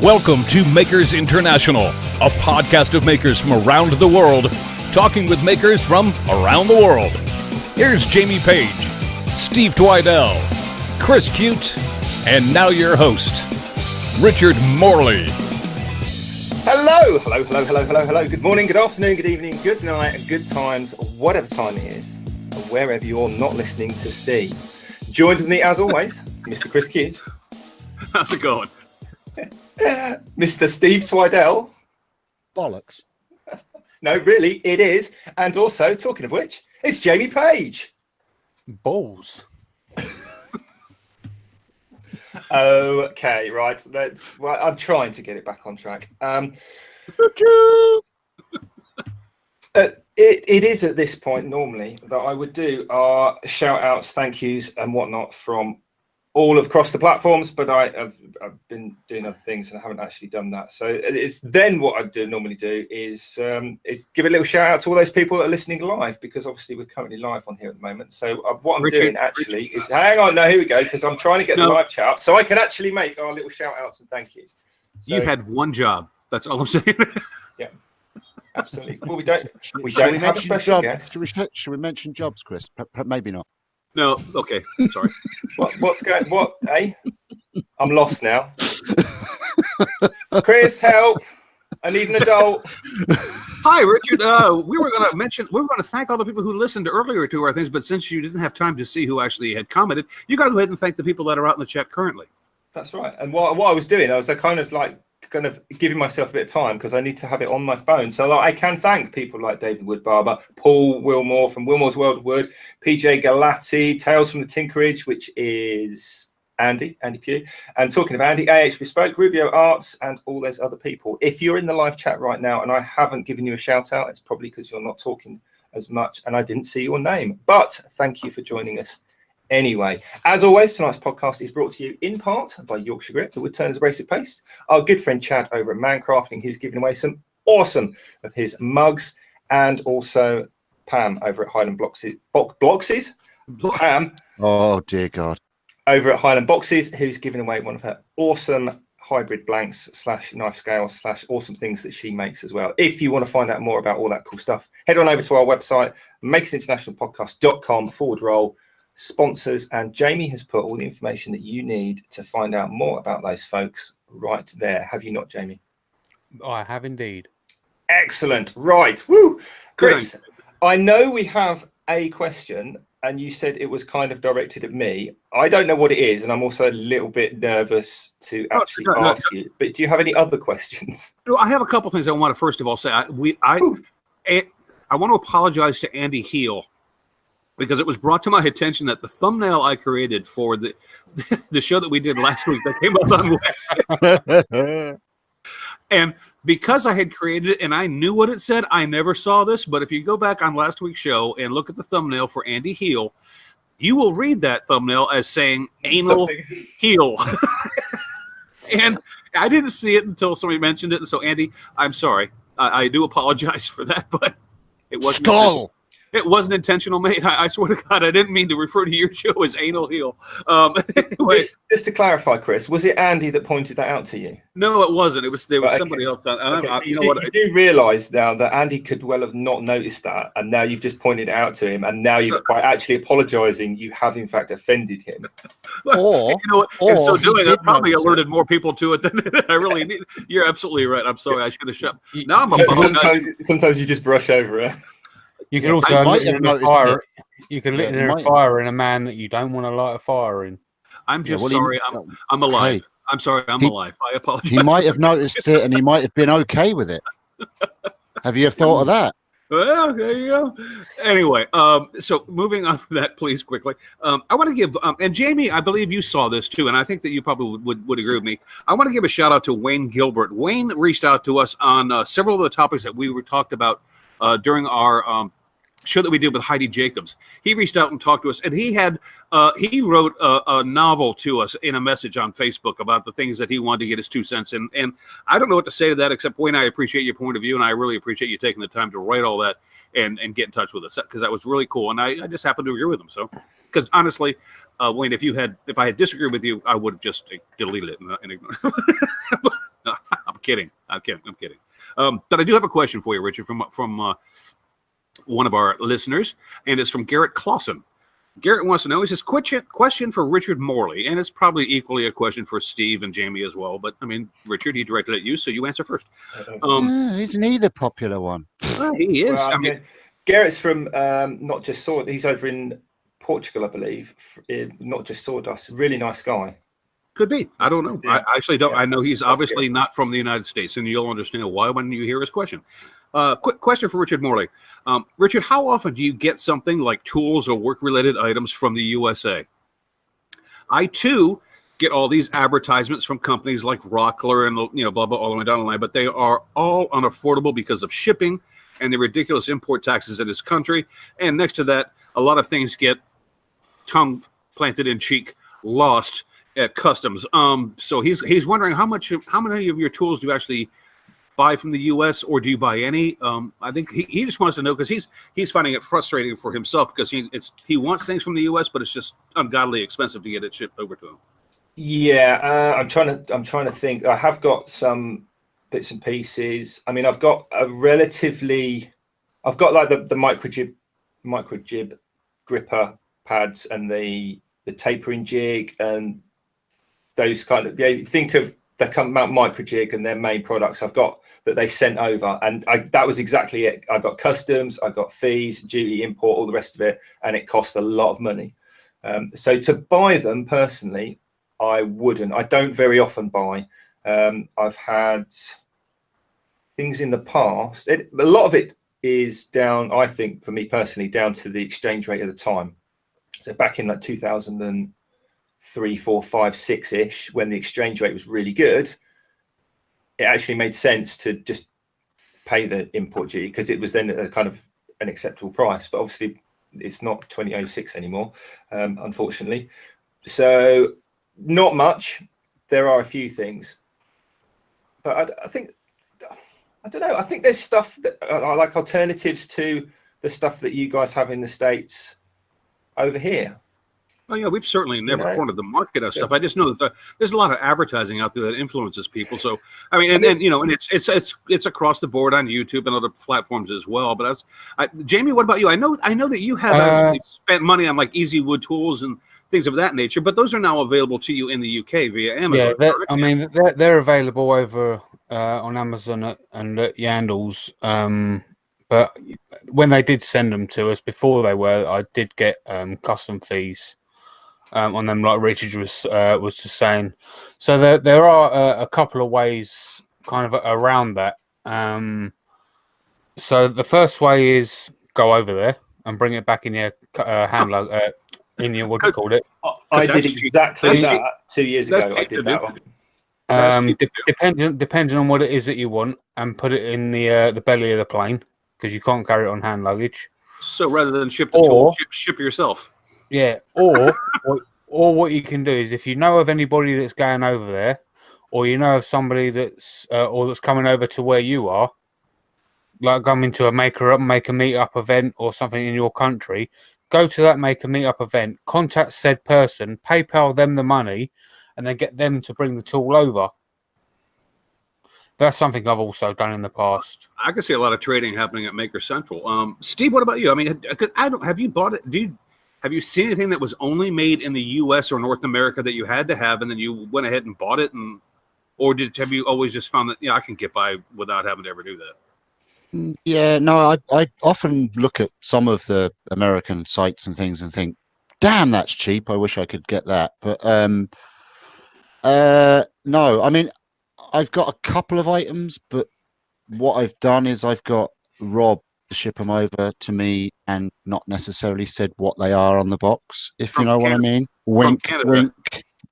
Welcome to Makers International, a podcast of makers from around the world, talking with makers from around the world. Here's Jamie Page, Steve Twidell, Chris Cute, and now your host, Richard Morley. Hello. Good morning, good afternoon, good evening, good night, and good times, whatever time it is, and wherever you're not listening to Steve. Joined with me, as always, Mr. Chris Cute. How's it going? Mr. Steve Twidell. Bollocks. No, really, it is. And also, talking of which, it's Jamie Page. Balls. Okay, right. I'm trying to get it back on track. It is at this point normally that I would do our shout outs, thank yous, and whatnot from all across the platforms, but I've been doing other things and I haven't actually done that. So it's then what I normally do is give a little shout out to all those people that are listening live, because obviously we're currently live on here at the moment. So what I'm doing actually is, hang on, no, here we go, because I'm trying to get the live chat up so I can actually make our little shout outs and thank yous. So, you had one job. That's all I'm saying. Yeah, absolutely. Well, we don't have a special guest. Should we mention jobs, Chris? Maybe not. No, okay, sorry. What's going? What? Eh? I'm lost now. Chris, help! I need an adult. Hi, Richard. We were going to thank all the people who listened earlier to our things, but since you didn't have time to see who actually had commented, you got to go ahead and thank the people that are out in the chat currently. That's right. And what I was doing, I was kind of giving myself a bit of time because I need to have it on my phone. So I can thank people like David Woodbarber, Paul Wilmore from Wilmore's World of Wood, PJ Galati, Tales from the Tinkerage, which is Andy Pugh. And talking of Andy, AH Bespoke, Rubio Arts, and all those other people. If you're in the live chat right now and I haven't given you a shout out, it's probably because you're not talking as much and I didn't see your name. But thank you for joining us. Anyway, as always, tonight's podcast is brought to you in part by Yorkshire Grit, the Wood Turners Abrasive Paste, our good friend Chad over at Man Crafting, who's giving away some awesome of his mugs, and also Pam over at Highland Boxes. Pam. Oh, dear God. Over at Highland Boxes, who's giving away one of her awesome hybrid blanks / knife scales / awesome things that she makes as well. If you want to find out more about all that cool stuff, head on over to our website, makersinternationalpodcast.com/. sponsors, and Jamie has put all the information that you need to find out more about those folks right there. Have you not, Jamie? I have indeed. Excellent. Right. Woo. Chris, I know we have a question and you said it was kind of directed at me. I don't know what it is, and I'm also a little bit nervous to actually ask you, but do you have any other questions? I have a couple things I want to first of all say. I want to apologize to Andy Heel, because it was brought to my attention that the thumbnail I created for the show that we did last week that came up on and because I had created it and I knew what it said, I never saw this. But if you go back on last week's show and look at the thumbnail for Andy Heel, you will read that thumbnail as saying anal heel. And I didn't see it until somebody mentioned it. And so, Andy, I'm sorry. I do apologize for that, but it wasn't. Skull. It wasn't intentional, mate. I swear to God, I didn't mean to refer to your show as anal heel. Anyway. Just to clarify, Chris, was it Andy that pointed that out to you? No, it wasn't. There was somebody else. You do realise now that Andy could well have not noticed that, and now you've just pointed it out to him, and now you've, by actually apologising, you have in fact offended him. Or in so doing, I probably alerted more people to it than I really need. You're absolutely right. I'm sorry. I should have shut. Now sometimes you just brush over it. You can also lit in a fire. You can lit in a fire in a man that you don't want to light a fire in. I'm just sorry. I'm alive. Hey, I'm sorry. I'm alive. I apologize. He might have noticed it, and he might have been okay with it. Have you thought of that? Well, there you go. Anyway, so moving on from that, please, quickly. I want to give, and Jamie, I believe you saw this too, and I think that you probably would agree with me. I want to give a shout out to Wayne Gilbert. Wayne reached out to us on several of the topics that we were talked about during our show that we did with Heidi Jacobs. He reached out and talked to us, and he wrote a novel to us in a message on Facebook about the things that he wanted to get his 2 cents in. And I don't know what to say to that, except, Wayne, I appreciate your point of view, and I really appreciate you taking the time to write all that and get in touch with us, because that was really cool. And I just happened to agree with him. So, because honestly, Wayne, if I had disagreed with you, I would have just deleted it and ignored it. No, I'm kidding. But I do have a question for you, Richard, from one of our listeners, and it's from Garrett Clausen. Garrett wants to know, he says, question for Richard Morley, and it's probably equally a question for Steve and Jamie as well, but I mean, Richard, he directed at you, so you answer first. Isn't he the popular one? He is. Well, I mean, Garrett's from Not Just Sawdust. He's over in Portugal, I believe. Not Just Sawdust. Really nice guy. Could be. I don't know. Yeah. I actually don't. Yeah, I know he's obviously good. not from the United States, and you'll understand why when you hear his question. Quick question for Richard Morley. Richard, how often do you get something like tools or work-related items from the USA? I, too, get all these advertisements from companies like Rockler and, blah, blah, all the way down the line, but they are all unaffordable because of shipping and the ridiculous import taxes in this country. And next to that, a lot of things get tongue planted in cheek, lost at customs. So he's wondering how many of your tools do you actually buy from the U.S. or do you buy any? I think he just wants to know, because he's finding it frustrating for himself, because he wants things from the U.S., but it's just ungodly expensive to get it shipped over to him. Yeah, I'm trying to think. I have got some bits and pieces. I mean, I've got like the micro-jib gripper pads and the tapering jig and those kind of, think of the micro-jig and their main products I've got that they sent over, and that was exactly it. I got customs, I got fees, duty, import, all the rest of it, and it cost a lot of money. So to buy them personally, I wouldn't. I don't very often buy. I've had things in the past. A lot of it is down, I think, for me personally, down to the exchange rate at the time. So back in like 2003, 4, 5, 6-ish, when the exchange rate was really good, it actually made sense to just pay the import duty, because it was then a kind of an acceptable price. But obviously, it's not 2006 anymore, unfortunately. So not much. There are a few things, but I think, I don't know. I think there's stuff that are like alternatives to the stuff that you guys have in the States over here. Oh yeah, we've certainly never cornered the market of stuff. I just know that there's a lot of advertising out there that influences people. So I mean, and it's across the board on YouTube and other platforms as well. But Jamie, what about you? I know that you have actually spent money on like Easy Wood tools and things of that nature, but those are now available to you in the UK via Amazon. Yeah, they're available over on Amazon and at Yandles. But when they did send them to us, before they were, I did get custom fees on them, like Richard was just saying. So there are a couple of ways kind of around that. So the first way is go over there and bring it back in your hand lug, in your, what do you call it? I did exactly that 2 years ago. I did that one. Depending on what it is that you want, and put it in the belly of the plane, because you can't carry it on hand luggage. So rather than ship the tool, ship yourself. Yeah, or what you can do is, if you know of anybody that's going over there, or you know of somebody that's coming over to where you are, like coming to a make a meetup event or something in your country, go to that make a meetup event, contact said person, PayPal them the money, and then get them to bring the tool over. That's something I've also done in the past. I can see a lot of trading happening at Maker Central. Steve, what about you? I mean, have you bought it? Have you seen anything that was only made in the U.S. or North America that you had to have, and then you went ahead and bought it, or have you always just found that I can get by without having to ever do that? Yeah, no, I often look at some of the American sites and things and think, damn, that's cheap. I wish I could get that. But no, I mean, I've got a couple of items, but what I've done is I've got Rob to ship them over to me and not necessarily said what they are on the box, if you know what I mean. Wink, wink.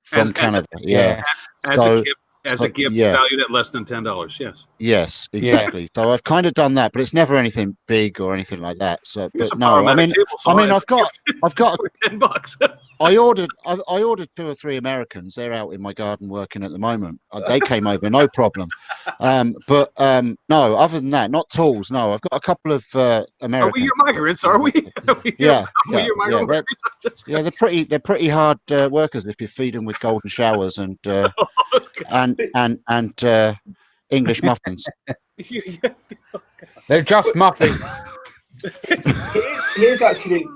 From Canada, yeah. As a gift valued at less than $10, yes. Yes, exactly. So I've kind of done that, but it's never anything big or anything like that. So, but no, I've got $10. I ordered 2 or 3 Americans. They're out in my garden working at the moment. They came over, no problem. But no, other than that, not tools. No, I've got a couple of Americans. Are we your migrants? Are we? Yeah, your migrant workers? yeah. They're pretty hard workers if you feed them with golden showers and English muffins. They're just muffins. Here's actually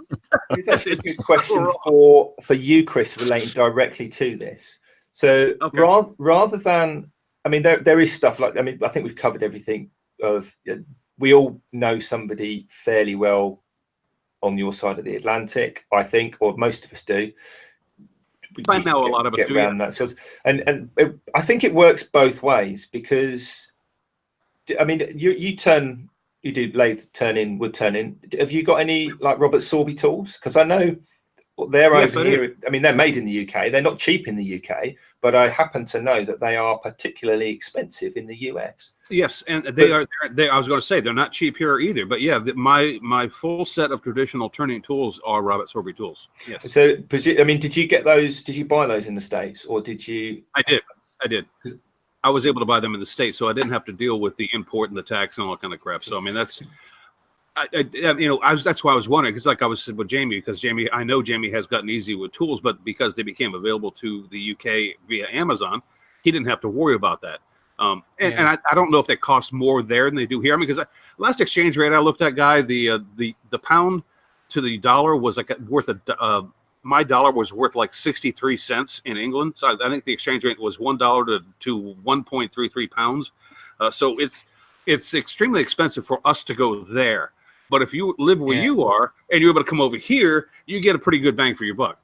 a good question for you, Chris, relating directly to this. So rather than, I mean, there is stuff like, I mean, I think we've covered everything. We all know somebody fairly well on your side of the Atlantic, I think, or most of us do. I know a lot of us do. Around that. So, and I think it works both ways because, I mean, you do lathe turning, wood turning. Have you got any like Robert Sorby tools? Because I know they're over here. I mean, they're made in the UK. They're not cheap in the UK, but I happen to know that they are particularly expensive in the US. Yes, and they are. I was going to say they're not cheap here either. But yeah, my full set of traditional turning tools are Robert Sorby tools. Yes. So, I mean, did you get those? Did you buy those in the States, or did you? I did. I was able to buy them in the States, so I didn't have to deal with the import and the tax and all that kind of crap. So I mean, that's, that's why I was wondering, because like I was with Jamie, because I know Jamie has gotten easy with tools, but because they became available to the UK via Amazon, he didn't have to worry about that. And I don't know if they cost more there than they do here. I mean, because last exchange rate I looked at, Guy, the pound to the dollar was like worth my dollar was worth like 63 cents in England. So I think the exchange rate was $1 to 1.33 pounds. So it's extremely expensive for us to go there. But if you live where you are and you're able to come over here, you get a pretty good bang for your buck.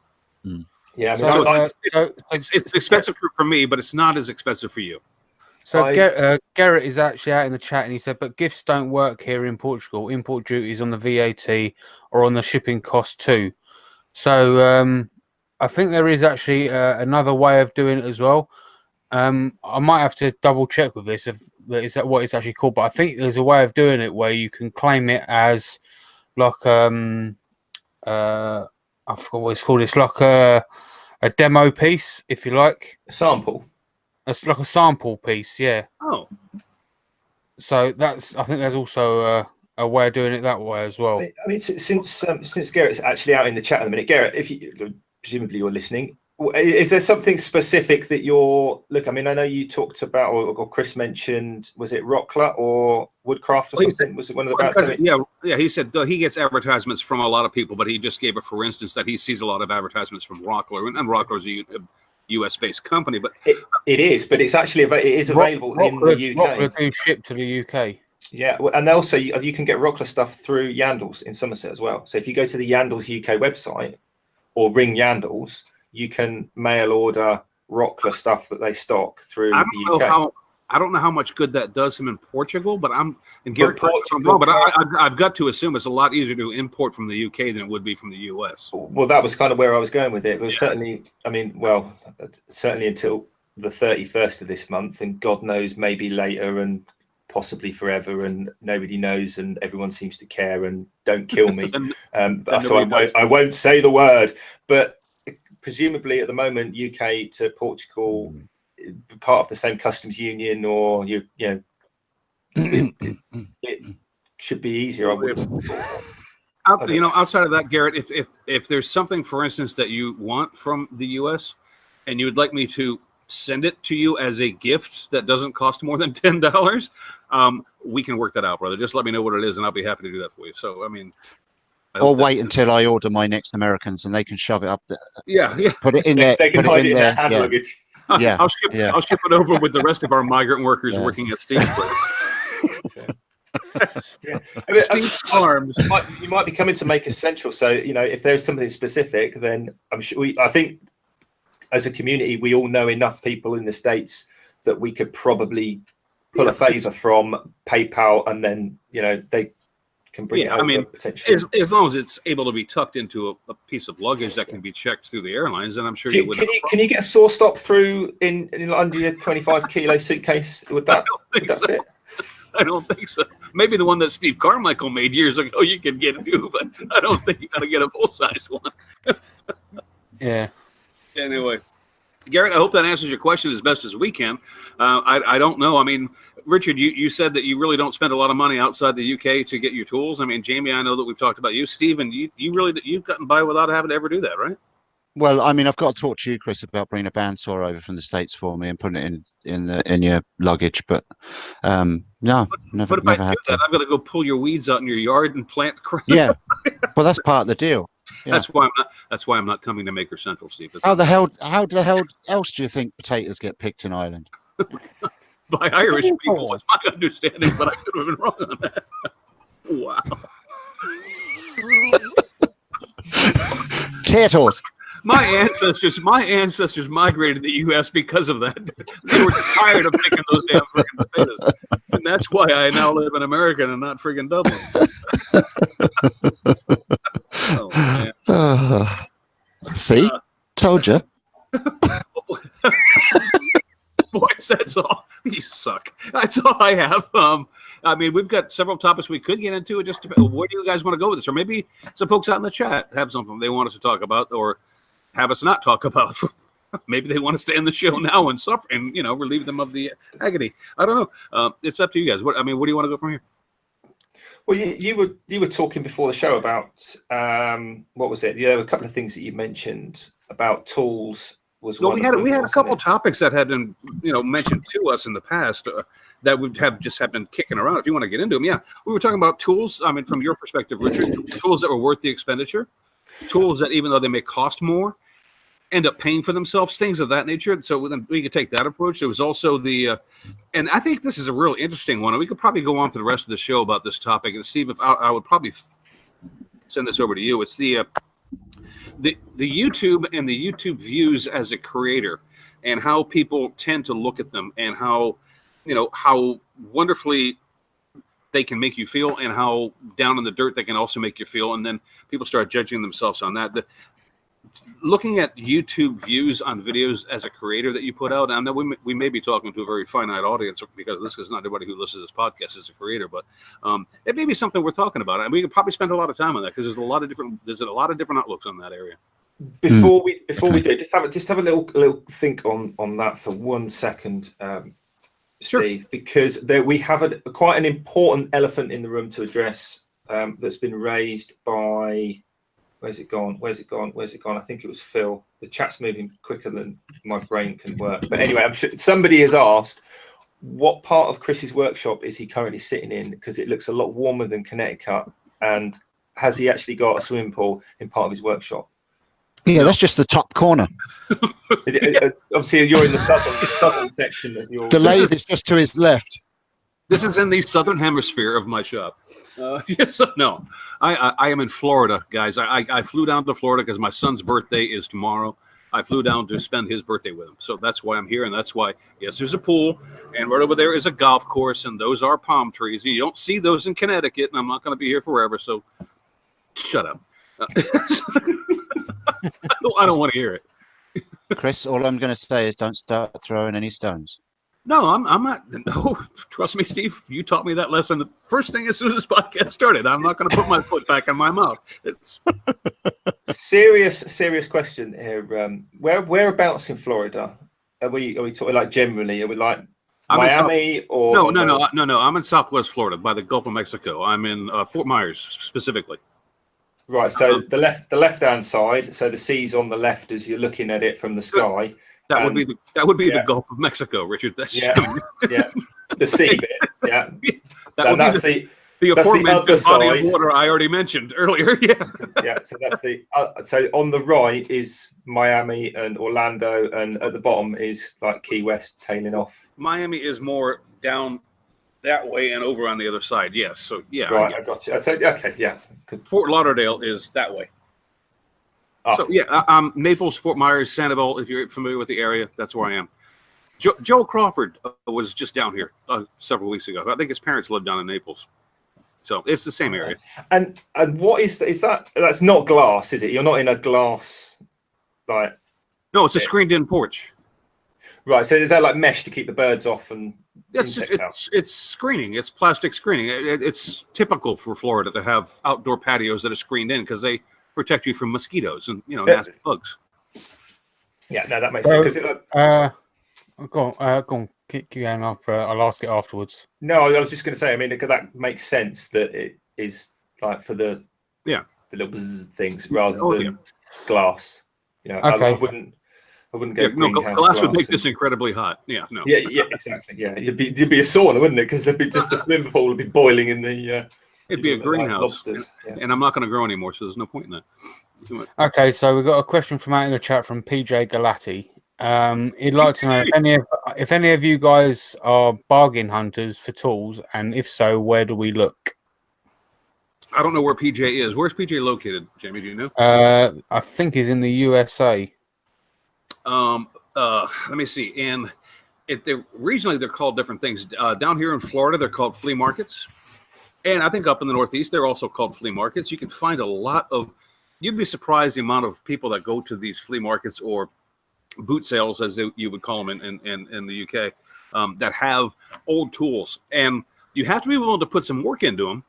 Yeah. It's expensive for me, but it's not as expensive for you. So Garrett is actually out in the chat, and he said, but gifts don't work here in Portugal. Import duties on the VAT or on the shipping cost too. So I think there is actually another way of doing it as well. I might have to double check with this. Is that what it's actually called? But I think there's a way of doing it where you can claim it as like I forgot what it's called. It's like a demo piece, if you like. A sample. It's like a sample piece, yeah. Oh. I So think there's also a way of doing it that way as well. I mean, since Garrett's actually out in the chat at the minute, Garrett, if you presumably you're listening, is there something specific that I mean, I know you talked about, or Chris mentioned, was it Rockler or Woodcraft or something? Was it one of the Yeah. He said he gets advertisements from a lot of people, but he just gave it, for instance, that he sees a lot of advertisements from Rockler, and Rockler's a US-based company, but it is actually available in the UK. Rockler do ship to the UK. Yeah, and also you can get Rockler stuff through Yandles in Somerset as well. So if you go to the Yandles UK website or ring Yandles, you can mail order Rockler stuff that they stock through the UK. I don't know how much good that does him in Portugal, but I've got to assume it's a lot easier to import from the UK than it would be from the US. Well, that was kind of where I was going with it. It was certainly until the 31st of this month, and God knows maybe later and possibly forever, and nobody knows, and everyone seems to care, and don't kill me. I won't say the word, but presumably at the moment, UK to Portugal, part of the same customs union, or it should be easier. I would. Outside of that, Garrett, if there's something, for instance, that you want from the US, and you would like me to send it to you as a gift that doesn't cost more than $10, we can work that out, brother. Just let me know what it is, and I'll be happy to do that for you. So, I mean. Or wait until I order my next Americans, and they can shove it up there. Yeah. Put it in there. They can hide it in their hand luggage. Yeah. I'll ship it over with the rest of our migrant workers working at Steve's place. Steve's Farms. You might be coming to Maker Central, so if there's something specific, then I'm sure. I think as a community, we all know enough people in the States that we could probably pull a favour from PayPal, and then they can bring it over potentially. As long as it's able to be tucked into a piece of luggage that can be checked through the airlines, then I'm sure you would. Can you get a saw stop through in under your 25-kilo suitcase? Would that fit? I don't think so. Maybe the one that Steve Carmichael made years ago you could get through, but I don't think you got to get a full-size one. Yeah. Anyway, Garrett, I hope that answers your question as best as we can. I don't know. I mean, Richard, you said that you really don't spend a lot of money outside the UK to get your tools. I mean, Jamie, I know that we've talked about you. Stephen, you've gotten by without having to ever do that, right? Well, I mean, I've got to talk to you, Chris, about bringing a bandsaw over from the States for me and putting it in your luggage. But no, never But if I do had that, to. I've got to go pull your weeds out in your yard and plant crap. Yeah, well, that's part of the deal. Yeah. That's why I'm not coming to Maker Central, Steve. How the hell else do you think potatoes get picked in Ireland? By Irish people, is my understanding, but I could have been wrong on that. Wow. Potatoes. My ancestors migrated to the U.S. because of that. They were tired of picking those damn friggin' potatoes, and that's why I now live in America and not friggin' Dublin. Oh, man. See, told you. Boys, that's all. You suck. That's all I have. I mean, we've got several topics we could get into. It just depends. Where do you guys want to go with this? Or maybe some folks out in the chat have something they want us to talk about, or have us not talk about. Maybe they want us to end the show now and suffer, and relieve them of the agony. I don't know. It's up to you guys. Where do you want to go from here? Well, you were talking before the show about what was it? There were a couple of things that you mentioned about tools. We had a couple topics that had been mentioned to us in the past that would have been kicking around. If you want to get into them, yeah, we were talking about tools. I mean, from your perspective, Richard, tools that were worth the expenditure, tools that even though they may cost more, end up paying for themselves, things of that nature. So then we could take that approach. There was also and I think this is a real interesting one. And we could probably go on for the rest of the show about this topic. And Steve, if I would probably send this over to you. It's the YouTube and the YouTube views as a creator, and how people tend to look at them, and how wonderfully they can make you feel, and how down in the dirt they can also make you feel. And then people start judging themselves on that. Looking at YouTube views on videos as a creator that you put out, I know we may be talking to a very finite audience because this is not everybody who listens to this podcast is a creator, but it may be something we're talking about, and we could probably spend a lot of time on that because there's a lot of different outlooks on that area. Before we do, just have a little think on that for 1 second, Steve, because we have quite an important elephant in the room to address that's been raised by. Where's it gone? I think it was Phil. The chat's moving quicker than my brain can work. But anyway, I'm sure somebody has asked, what part of Chris's workshop is he currently sitting in? Because it looks a lot warmer than Connecticut. And has he actually got a swimming pool in part of his workshop? Yeah, that's just the top corner. Obviously, you're in the southern section of your... The lathe is just to his left. This is in the southern hemisphere of my shop. Yes, no, I am in Florida, guys. I flew down to Florida because my son's birthday is tomorrow. I flew down to spend his birthday with him. So that's why I'm here, and that's why, yes, there's a pool, and right over there is a golf course, and those are palm trees. You don't see those in Connecticut, and I'm not going to be here forever, so shut up. I don't want to hear it. Chris, all I'm going to say is don't start throwing any stones. No, I'm not. No, trust me, Steve. You taught me that lesson the first thing as soon as this podcast started. I'm not going to put my foot back in my mouth. It's serious question here. Whereabouts in Florida are we talking like generally? Are we like Miami or no? I'm in Southwest Florida by the Gulf of Mexico. I'm in Fort Myers specifically. Right. So the left-hand side. So the sea's on the left as you're looking at it from the sky. That would be the Gulf of Mexico, Richard. That's the sea bit. Yeah, that's the aforementioned body of water I already mentioned earlier. Yeah, yeah. So that's so on the right is Miami and Orlando, and at the bottom is like Key West tailing off. Miami is more down that way and over on the other side. Yes. So yeah. Right. I got you. So, okay. Yeah. Fort Lauderdale is that way. Oh. So yeah, Naples, Fort Myers, Sanibel. If you're familiar with the area, that's where I am. Joe Crawford was just down here several weeks ago. I think his parents lived down in Naples, so it's the same area. And what is that? That's not glass, is it? You're not in a glass, like. No, it's a screened-in porch. Right. So is that like mesh to keep the birds off and? It's screening. It's plastic screening. It's typical for Florida to have outdoor patios that are screened in because they protect you from mosquitoes and nasty bugs. Yeah, no, that makes sense. Go on. Keep going after. I'll ask it afterwards. No, I was just going to say. I mean, that makes sense that it is like for the little bzz things rather than glass. You know, Okay. I wouldn't get greenhouse glass would make and- this incredibly hot. Yeah, no. Yeah, exactly. Yeah, you'd be a sauna, wouldn't it? Because there'd be just the swimming pool would be boiling in the. It'd be a like greenhouse, lobsters. Yeah. and I'm not going to grow anymore, so there's no point in that. Okay, so we've got a question from out in the chat from PJ Galati. He'd like to know if any of you guys are bargain hunters for tools, and if so, where do we look? I don't know where PJ is. Where's PJ located, Jamie? Do you know? I think he's in the USA. Let me see. And regionally, they're called different things. Down here in Florida, they're called flea markets. And I think up in the Northeast, they're also called flea markets. You can find a lot of, you'd be surprised the amount of people that go to these flea markets or boot sales, as you would call them in the UK, that have old tools. And you have to be willing to put some work into them.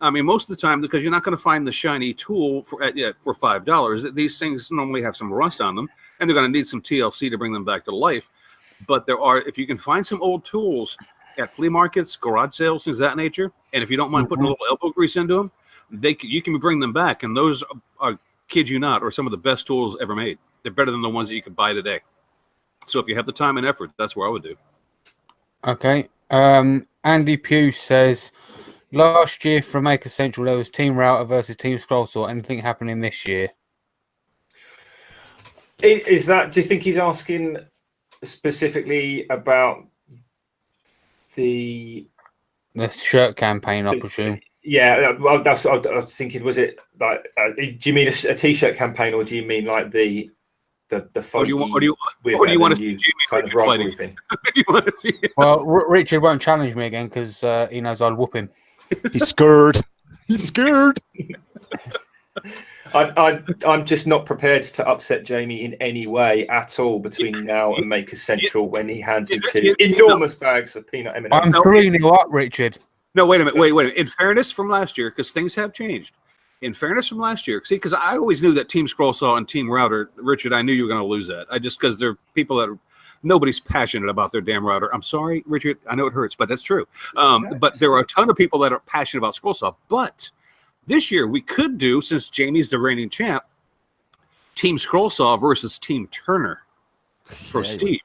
I mean, most of the time, because you're not going to find the shiny tool for $5. These things normally have some rust on them, and they're going to need some TLC to bring them back to life. But if you can find some old tools at flea markets, garage sales, things of that nature, and if you don't mind putting a little elbow grease into them, you can bring them back, and those are, kid you not, are some of the best tools ever made. They're better than the ones that you could buy today. So if you have the time and effort, that's where I would do. Okay. Andy Pugh says, last year from Maker Central, there was Team Router versus Team Scrollsaw. Anything happening this year? Is that? Do you think he's asking specifically about the shirt campaign, I presume? Yeah, well, that's. I was thinking. Was it like? Do you mean a t-shirt campaign, or do you mean like the fight? Or do you want to see kind of rivalry thing? Well, Richard won't challenge me again because he knows I'll whoop him. He's scared. He's scared. I'm just not prepared to upset Jamie in any way at all between now and Maker Central when he hands me two enormous bags of peanut M&Ms. I'm 3-0 up, Richard. No, wait a minute. Wait. In fairness from last year, because things have changed. In fairness from last year, see, because I always knew that Team Scrollsaw and Team Router, Richard, I knew you were going to lose that. Because they're people that nobody's passionate about their damn router. I'm sorry, Richard. I know it hurts, but that's true. But there are a ton of people that are passionate about Scrollsaw. But this year, we could do, since Jamie's the reigning champ, Team Scrollsaw versus Team Turner for Steve.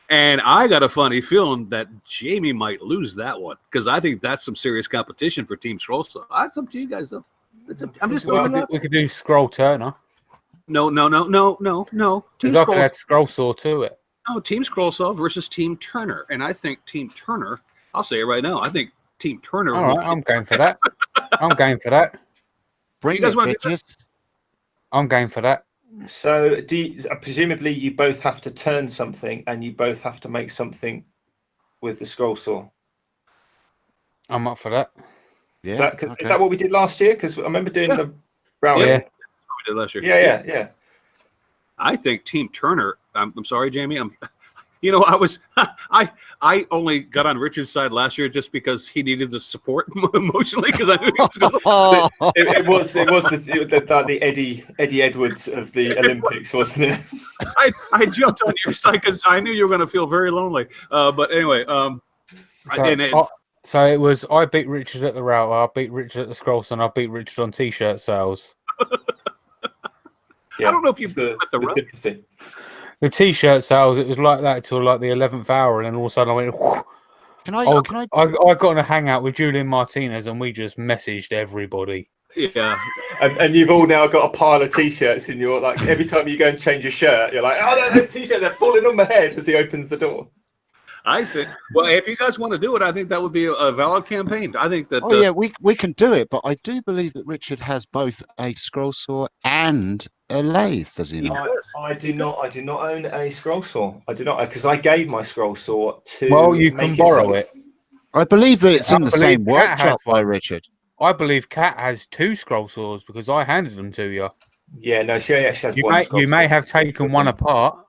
And I got a funny feeling that Jamie might lose that one because I think that's some serious competition for Team Scrollsaw. That's up to you guys, though. I'm just we could do Scroll Turner. No. Team Because I could add Scrollsaw to it. No, Team Scrollsaw versus Team Turner. And I think Team Turner, I'll say it right now, I think Team Turner. All right, I'm going for that. I'm going for that. Bring You guys it, wanna do bitches. I'm going for that. So, presumably, you both have to turn something, and you both have to make something with the scroll saw. I'm up for that. Yeah, Yeah, is that what we did last year? Because I remember doing the routing. Yeah. We did last year. Yeah. I think Team Turner. I'm sorry, Jamie. I only got on Richard's side last year just because he needed the support emotionally because I knew he was going to. It was the Eddie Edwards of the Olympics, wasn't it? I jumped on your side because I knew you were going to feel very lonely. But anyway, so it was I beat Richard at the router, I beat Richard at the scrolls, and I beat Richard on t-shirt sales. Yeah, I don't know if you've the sympathy. The t-shirt sales, it was like that till like the 11th hour, and then all of a sudden I went. I got in a hangout with Julian Martinez, and we just messaged everybody. Yeah, and you've all now got a pile of t-shirts in your like. Every time you go and change your shirt, you're like, oh, those t-shirts are falling on my head as he opens the door. I think. Well, if you guys want to do it, I think that would be a valid campaign. I think that. Oh yeah, we can do it, but I do believe that Richard has both a scroll saw and a lathe. Does he not? I do not own a scroll saw. I do not, because I gave my scroll saw to. Well, you can borrow it. I believe that it's in the same Kat has workshop by one. Richard. I believe Kat has 2 scroll saws because I handed them to you. Yeah, no, she has You one. may, scroll you may saw. have taken one apart.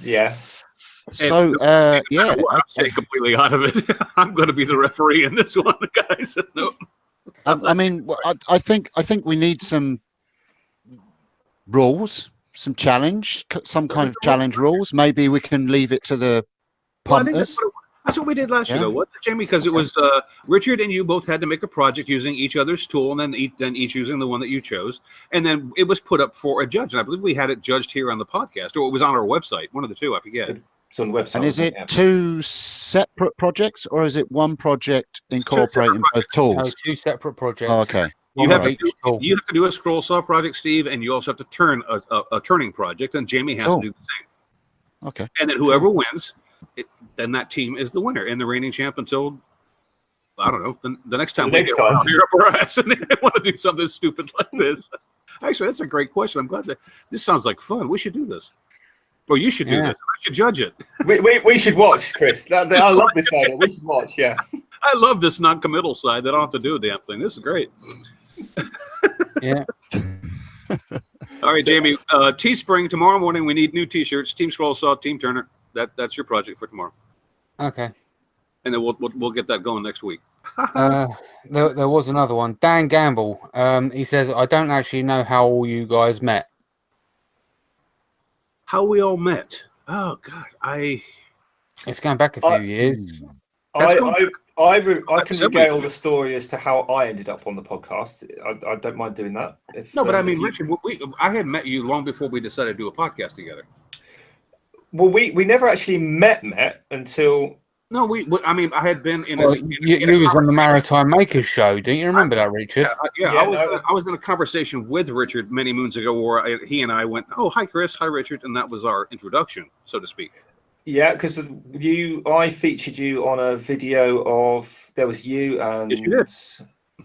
Yeah. So yeah, I'll stay completely out of it. I'm going to be the referee in this one, guys. No. I mean, I think we need some rules some challenge, some kind of challenge rules. Maybe we can leave it to the Well, I think punters. that's what we did last year, Yeah. though, wasn't it, Jamie? Because it was Richard and you both had to make a project using each other's tool, and then each using the one that you chose, and then it was put up for a judge. And I believe we had it judged here on the podcast, or it was on our website, one of the two. I forget. It's on the website. And is it yeah. two separate projects, or is it one project two incorporating both No, tools? two separate projects. Oh, okay. You One have of to each tool. you have to do a scroll saw project, Steve, and you also have to turn a turning project, and Jamie has Oh. to do the same. Okay. And then whoever wins, then that team is the winner and the reigning champ until, I don't know, the next time The next time. we're up our ass and they want to do something stupid like this. Actually, that's a great question. I'm glad that this sounds like fun. We should do this. Or you should do Yeah. this. I should judge it. We should watch, Chris. I love this idea. We should watch. Yeah. I love this non-committal side that I don't have to do a damn thing. This is great. Yeah. All right, Jamie. Teespring tomorrow morning. We need new T-shirts. Team Scroll Saw, Team Turner. That's your project for tomorrow, Okay. and then we'll get that going next week. There was another one. Dan Gamble. He says, I don't actually know how all you guys met. How we all met? Oh God, It's going back a few years. That's I can Several. regale the story as to how I ended up on the podcast. I don't mind doing that. no, but I mean, if you- Richard, I had met you long before we decided to do a podcast together. well, we never actually met until No, I mean, I had been in a. Well, in a- you in a was on the conversation- Maritime Makers show. Don't you remember that, Richard? Yeah, Yeah, I was in a conversation with Richard many moons ago where he and I went, "Oh, hi, Chris. Hi, Richard," and that was our introduction, so to speak. yeah, because I featured you on a video of there was you and Yes, you did.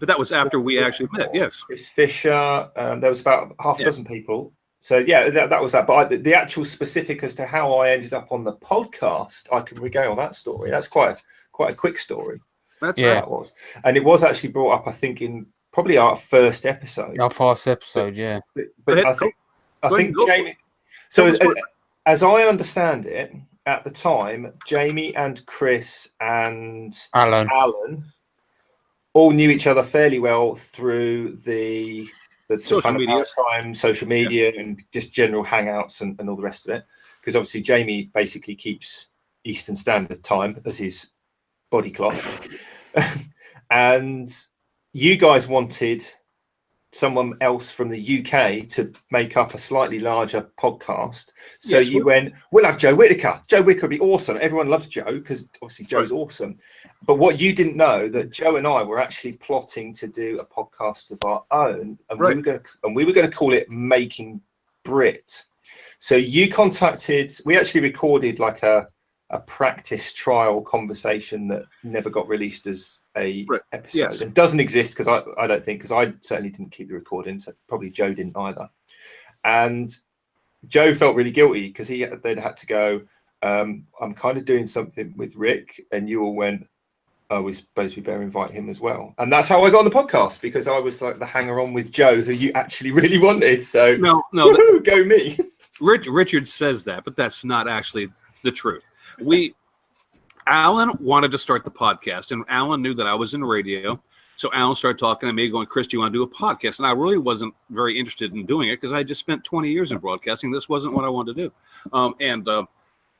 But that was after we actually met. Yes. Chris Fisher. There was about half a Yeah. dozen people. So yeah, that was that. But the actual specific as to how I ended up on the podcast, I can regale that story. That's quite a quick story. That's Yeah. That was, and it was actually brought up, I think, in probably our first episode. Our first episode, yeah. But ahead, I think go ahead, go. Jamie. So Go as, for it. as I understand it, at the time, Jamie and Chris and Alan. Alan all knew each other fairly well through the Social kind of media. maritime social media and just general hangouts and all the rest of it. Because obviously Jamie basically keeps Eastern Standard Time as his body clock. And you guys wanted someone else from the UK to make up a slightly larger podcast. So Yes, you went, we'll have Joe Whitaker. Joe Whitaker would be awesome. Everyone loves Joe because obviously Joe's awesome. But what you didn't know that Joe and I were actually plotting to do a podcast of our own, and Right. we were going to call it Making Brit. So you contacted. We actually recorded like a practice trial conversation that never got released as a Right. episode. Yes. It doesn't exist because I don't think, because I certainly didn't keep the recording, so probably Joe didn't either. And Joe felt really guilty because he then had to go, I'm kind of doing something with Rick, and you all went, oh, we suppose we better invite him as well. And that's how I got on the podcast, because I was like the hanger on with Joe, who you actually really wanted. So No, woohoo, go me. Richard says that, but that's not actually the truth. Alan wanted to start the podcast, and Alan knew that I was in radio. So Alan started talking to me, going, Chris, do you want to do a podcast? And I really wasn't very interested in doing it because I just spent 20 years in broadcasting. This wasn't what I wanted to do.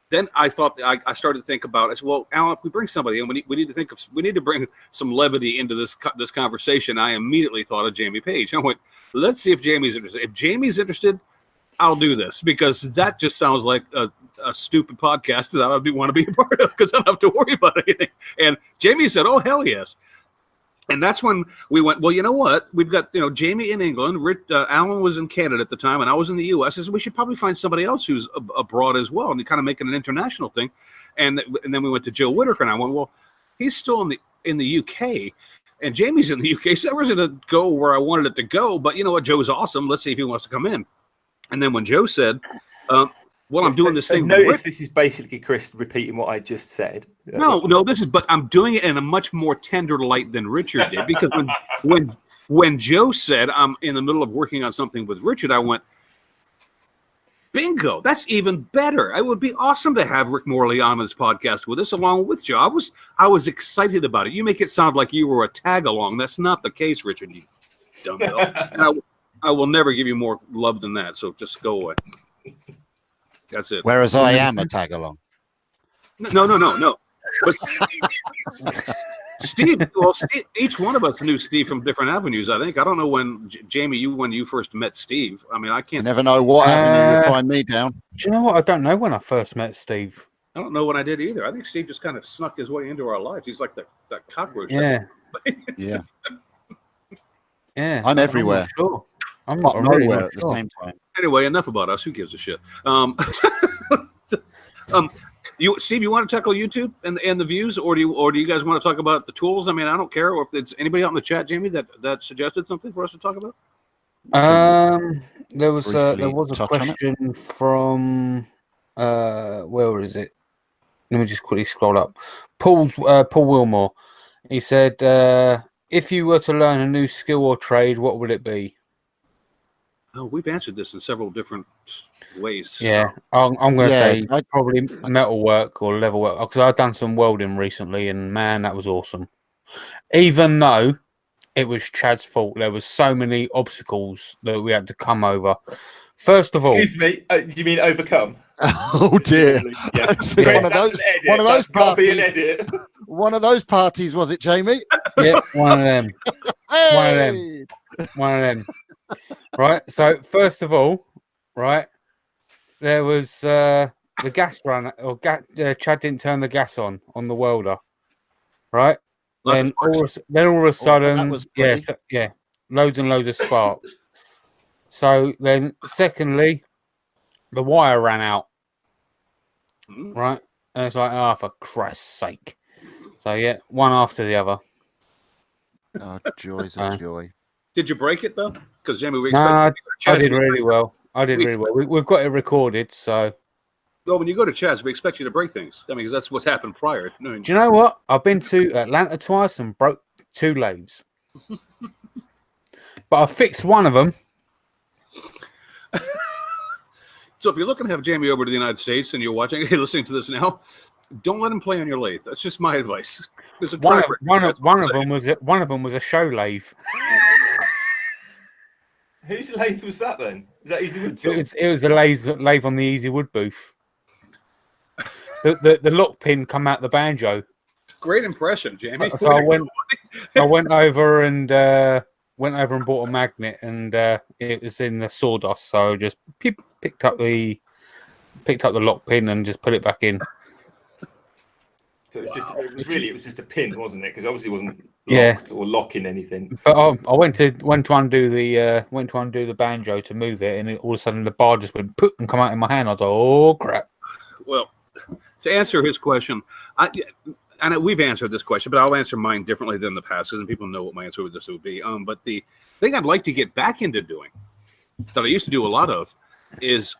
Then I thought, I started to think about it. I said, well, Alan, if we bring somebody in, we need to bring some levity into this conversation. I immediately thought of Jamie Page. I went, let's see if Jamie's interested. If Jamie's interested, I'll do this, because that just sounds like a stupid podcast that I want to be a part of, because I don't have to worry about anything. And Jamie said, oh, hell yes. And that's when we went, well, you know what? We've got, Jamie in England, Alan was in Canada at the time, and I was in the U.S. I said, we should probably find somebody else who's abroad as well, and kind of make it an international thing. And then we went to Joe Whitaker, and I went, well, he's still in the U.K., and Jamie's in the U.K., so it wasn't go where I wanted it to go. But you know what? Joe's awesome. Let's see if he wants to come in. And then when Joe said, well, I'm doing this thing. Notice this is basically Chris repeating what I just said. No, but I'm doing it in a much more tender light than Richard did, because when Joe said I'm in the middle of working on something with Richard, I went, bingo, that's even better. It would be awesome to have Rick Morley on this podcast with us along with Joe. I was excited about it. You make it sound like you were a tag along. That's not the case, Richard, you dumbbell. I will never give you more love than that. So just go away. That's it. Whereas I am a tag along. No. But Steve, each one of us knew Steve from different avenues. I think. I don't know when Jamie, when you first met Steve. I mean, I You can't. never know what avenue you find me down. Do you know what? I don't know when I first met Steve. I don't know what I did either. I think Steve just kind of snuck his way into our lives. He's like that cockroach. Yeah. Yeah, Yeah. I'm everywhere. not sure. I'm but not really nowhere not at the sure. same time. Anyway, enough about us. Who gives a shit? Steve, you want to tackle YouTube and the views, or do you guys want to talk about the tools? I mean, I don't care. Or if it's anybody out in the chat, Jamie, that suggested something for us to talk about. There was a Briefly touch on it. question from where is it? Let me just quickly scroll up. Paul Wilmore. He said, if you were to learn a new skill or trade, what would it be? Oh, we've answered this in several different ways. Yeah, I'm going to say I'd- probably metal work or level work, because I've done some welding recently, and man, that was awesome. Even though it was Chad's fault, there was so many obstacles that we had to come over. First of all, Excuse me, do you mean overcome? Oh dear! Yeah. Chris, Chris, one of that's those, an edit. one of That's those probably an parties. edit. One of those parties, was it, Jamie? yeah, one of them. One of them. Hey! One of them. Right. So first of all, right, there was the gas run, or Chad didn't turn the gas on the welder, right? Lots Then of sparks. all of a sudden, that was yeah, pretty. yeah, loads and loads of sparks. So then, secondly, the wire ran out, Mm. right? And it's like, oh, for Christ's sake! So yeah, one after the other. Oh, joys of joy. Did you break it though? Because Jamie, we Nah, expect I did really well. We've got it recorded, so. Well, when you go to Chad's, we expect you to break things. I mean, because that's what's happened prior. I mean, Do you know what? I've been to Atlanta twice and broke 2 lathes. But I fixed one of them. so if you're looking to have Jamie over to the United States and you're watching, listening to this now, don't let him play on your lathe. That's just my advice. There's a One track of record. That's what I'm saying. them was a show lathe. Whose lathe was that then? Is that Easy Wood Tool? It was a lathe on the Easy Wood booth. The lock pin come out the banjo. Great impression, Jamie. So I went over and bought a magnet, and it was in the sawdust. So I just picked up the lock pin and just put it back in. So it was just a pin, wasn't it? Because obviously it wasn't Yeah. locked or locking anything. But I went to undo the banjo to move it, and all of a sudden the bar just went poof and come out in my hand. I was like, oh crap! Well, to answer his question, we've answered this question, but I'll answer mine differently than the past, because people know what my answer with this would be. But the thing I'd like to get back into doing, that I used to do a lot of, is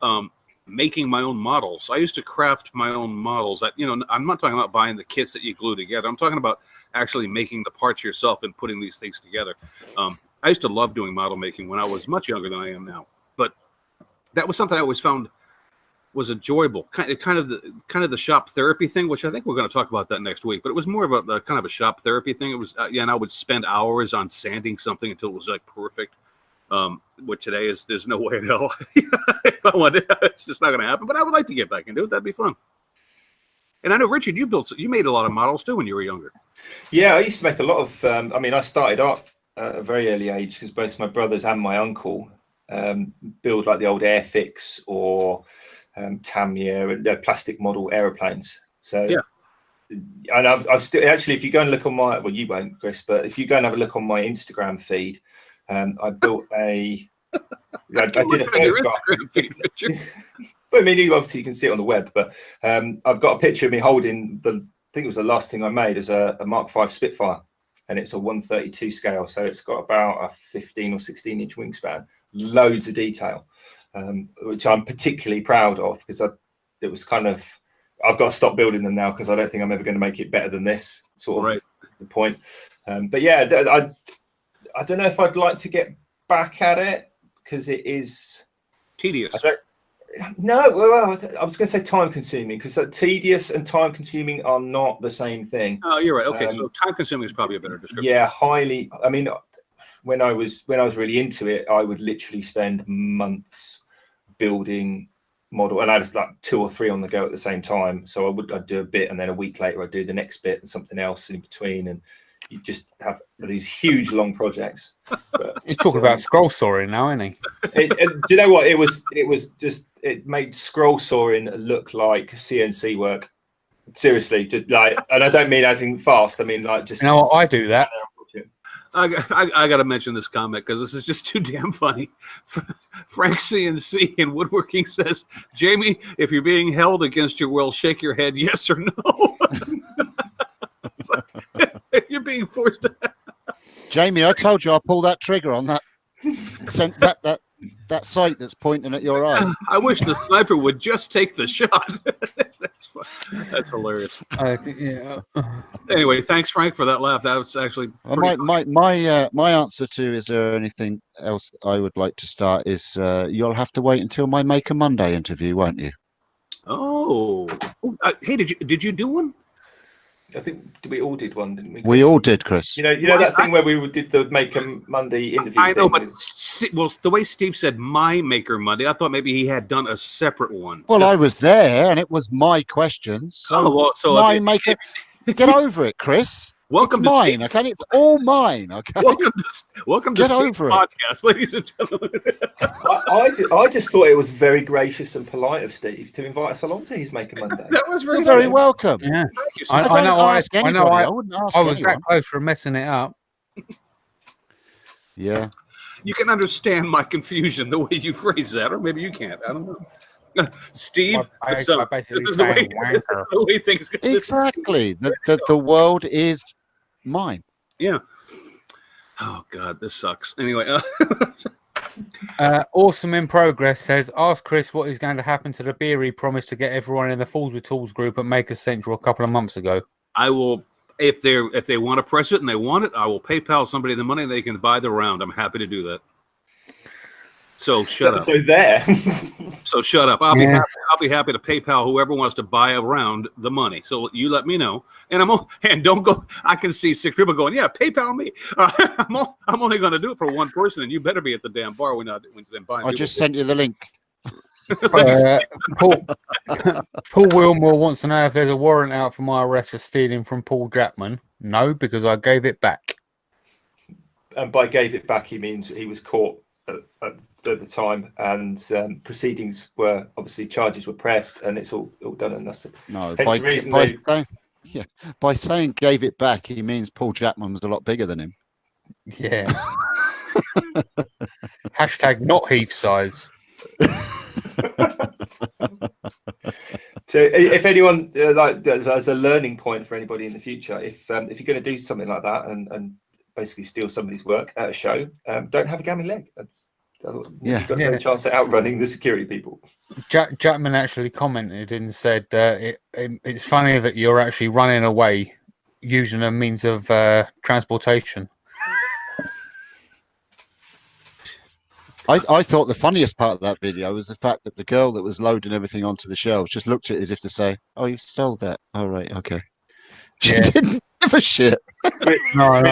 making my own models. I used to craft my own models. I'm not talking about buying the kits that you glue together. I'm talking about actually making the parts yourself and putting these things together. I used to love doing model making when I was much younger than I am now, but that was something I always found was enjoyable. Kind of the shop therapy thing, which I think we're going to talk about that next week. But it was more of a kind of a shop therapy thing. It was and I would spend hours on sanding something until it was like perfect. What today is, there's no way in hell. If I wanted, it's just not going to happen. But I would like to get back into it. That'd be fun. And I know, Richard, you made a lot of models too when you were younger. Yeah, I used to make a lot of. I started art at a very early age because both my brothers and my uncle build like the old Airfix or Tamiya and plastic model aeroplanes. So yeah. And I've still actually, if you go and look on my, well, you won't, Chris, but if you go and have a look on my Instagram feed, I built I did a photograph. But I mean, obviously you can see it on the web, but I've got a picture of me holding I think it was the last thing I made as a Mark V Spitfire, and it's a 1/32 scale, so it's got about a 15 or 16 inch wingspan, loads of detail, which I'm particularly proud of because it was kind of, I've got to stop building them now because I don't think I'm ever going to make it better than this, sort of right. The point. But yeah, I don't know if I'd like to get back at it because it is tedious. No, well, I was going to say time consuming because tedious and time consuming are not the same thing. Oh, you're right. Okay, so time consuming is probably a better description. Yeah, highly. I mean, when I was really into it, I would literally spend months building model, and I'd have like 2 or 3 on the go at the same time. So I'd do a bit, and then a week later I'd do the next bit and something else in between, and you just have these huge long projects. But, He's talking about scroll sawing now, isn't he? do you know what? It made scroll sawing look like CNC work. Seriously, just like, and I don't mean as in fast. I mean like just. You know what? I do that. I got to mention this comment because this is just too damn funny. Frank CNC in Woodworking says, Jamie, if you're being held against your will, shake your head yes or no. If you're being forced to. Jamie, I told you I'll pull that trigger on that that sight that's pointing at your eye. I wish the sniper would just take the shot. That's fun. That's hilarious. Yeah. Anyway, thanks, Frank, for that laugh. That was actually pretty My answer to is there anything else I would like to start is you'll have to wait until my Maker Monday interview, won't you? Oh, hey, did you do one? I think we all did one, didn't we? We all did, Chris. You know that thing where we did the Maker Monday interview. I know, thing but with- well, the way Steve said my Maker Monday, I thought maybe he had done a separate one. Well, I was there, and it was my questions. So my Maker, get over it, Chris. Welcome it's to mine. Steve. Okay, it's all mine. Okay. Welcome to Get Steve's over it. podcast, ladies and gentlemen. I just thought it was very gracious and polite of Steve to invite us along to his Maker Monday. That was You're very welcome. Yeah. Thank you, I sir. don't know. ask I anybody. know. I wouldn't ask I was anyone. that close from messing it up. Yeah. You can understand my confusion the way you phrase that, or maybe you can't. I don't know. Steve, I basically this is the way, saying wanker. this is the way things go. Exactly. The world is mine. Yeah. Oh God, this sucks. Anyway, Awesome in Progress says, ask Chris what is going to happen to the beer he promised to get everyone in the Fools with Tools group at Maker Central a couple of months ago. I will, if they want to press it and they want it, I will PayPal somebody the money and they can buy the round. I'm happy to do that. So shut up. So there. So shut up. I'll be happy to PayPal whoever wants to buy a round the money. So you let me know, and don't go. I can see 6 people going, yeah, PayPal me. I'm only going to do it for one person, and you better be at the damn bar when then buying. I just sent you the link. Paul Wilmore wants to know if there's a warrant out for my arrest for stealing from Paul Jackman. No, because I gave it back. And by gave it back, he means he was caught at the time, and proceedings were obviously charges were pressed, and it's all done and dusted. No, Hence the reason by saying gave it back, he means Paul Jackman was a lot bigger than him. Yeah. Hashtag not Heath size. So if anyone like as a learning point for anybody in the future, if you're going to do something like that and basically steal somebody's work at a show, don't have a gammy leg. You've got no chance at outrunning the security people. Jackman actually commented and said it's funny that you're actually running away using a means of transportation. I thought the funniest part of that video was the fact that the girl that was loading everything onto the shelves just looked at it as if to say, "Oh, you stole that. Oh, right, okay." She didn't give a shit. No.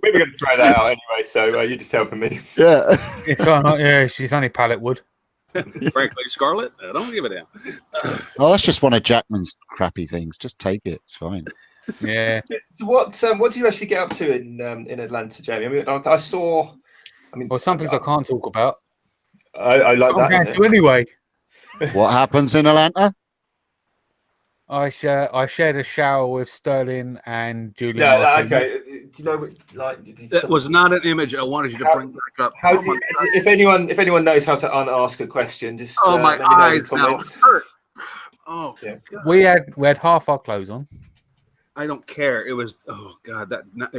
We were going to throw that out anyway, so you're just helping me. Yeah. It's all right. Yeah, she's only pallet wood. Frankly, Scarlett, I don't give a damn. Oh, that's just one of Jackman's crappy things. Just take it. It's fine. Yeah. So what do you actually get up to in Atlanta, Jamie? I mean, I saw. Well, some things I can't talk about. I like I'm going that. to anyway. What happens in Atlanta? I shared a shower with Sterling and Julian. Yeah, Martin. okay. Do you know, like, That was not an image I wanted you to bring back up. How do you, if anyone knows how to unask a question, just my let me know in eyes the now comments. hurt. Oh, Yeah. God. We had half our clothes on. I don't care. It was God.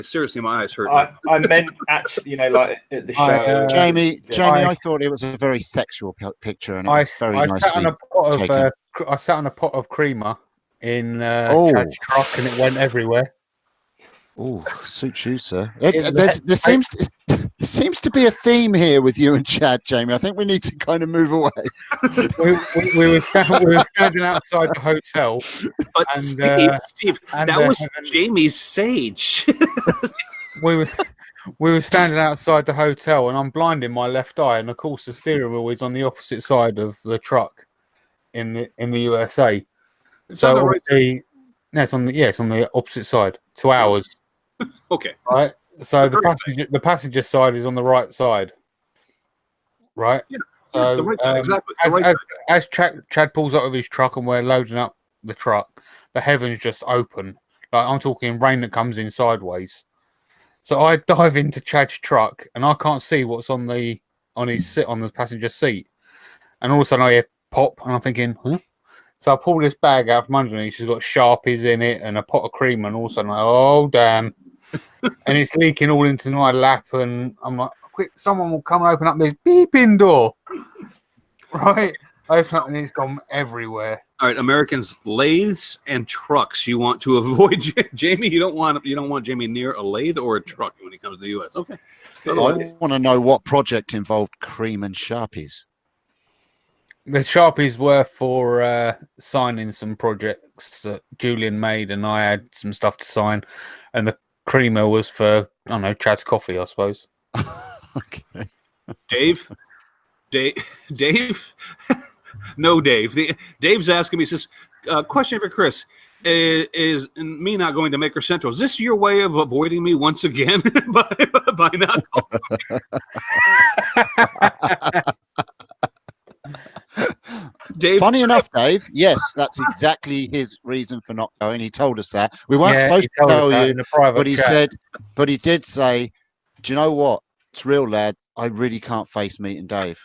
Seriously, my eyes hurt. I meant actually, like at the show. Jamie, Yeah. I thought it was a very sexual picture, and it I was very sat nicely on a pot of taken. I sat on a pot of creamer in Chad's truck, and it went everywhere. Oh, suits you, sir. It- There seems to be a theme here with you and Chad, Jamie. I think we need to kind of move away. we were standing outside the hotel. But and, Steve, and that was heavens. Jamie's sage. we were standing outside the hotel, and I'm blind in my left eye, and of course the steering wheel is on the opposite side of the truck in the USA. It's So on the right. obviously, no, it's on the opposite side. 2 hours, Okay. right? So The the passenger side is on the right side, right? Yeah, So, the right side, exactly. The right as Chad pulls out of his truck and we're loading up the truck, the heavens just open. Like I'm talking rain that comes in sideways. So I dive into Chad's truck and I can't see what's on the passenger seat. And all of a sudden I hear pop and I'm thinking, huh? So I pull this bag out from underneath. She's got Sharpies in it and a pot of cream, and all of a sudden, I'm like, oh damn! And it's leaking all into my lap, and I'm like, quick, someone will come and open up this beeping door, right? And it's gone everywhere. All right, Americans, lathes and trucks. You want to avoid Jamie. You don't want Jamie near a lathe or a truck when he comes to the U.S. Okay. I want to know what project involved cream and Sharpies. The Sharpies were for signing some projects that Julian made, and I had some stuff to sign. And the creamer was for, I don't know, Chad's coffee, I suppose. Okay. Dave. No, Dave. Dave's asking me. He says, "Question for Chris: Is me not going to Maker Central? Is this your way of avoiding me once again by not?" Dave, Funny enough, Dave, yes, that's exactly his reason for not going. He told us that. We weren't supposed to tell you, but he did say, do you know what? It's real, lad. I really can't face meeting Dave.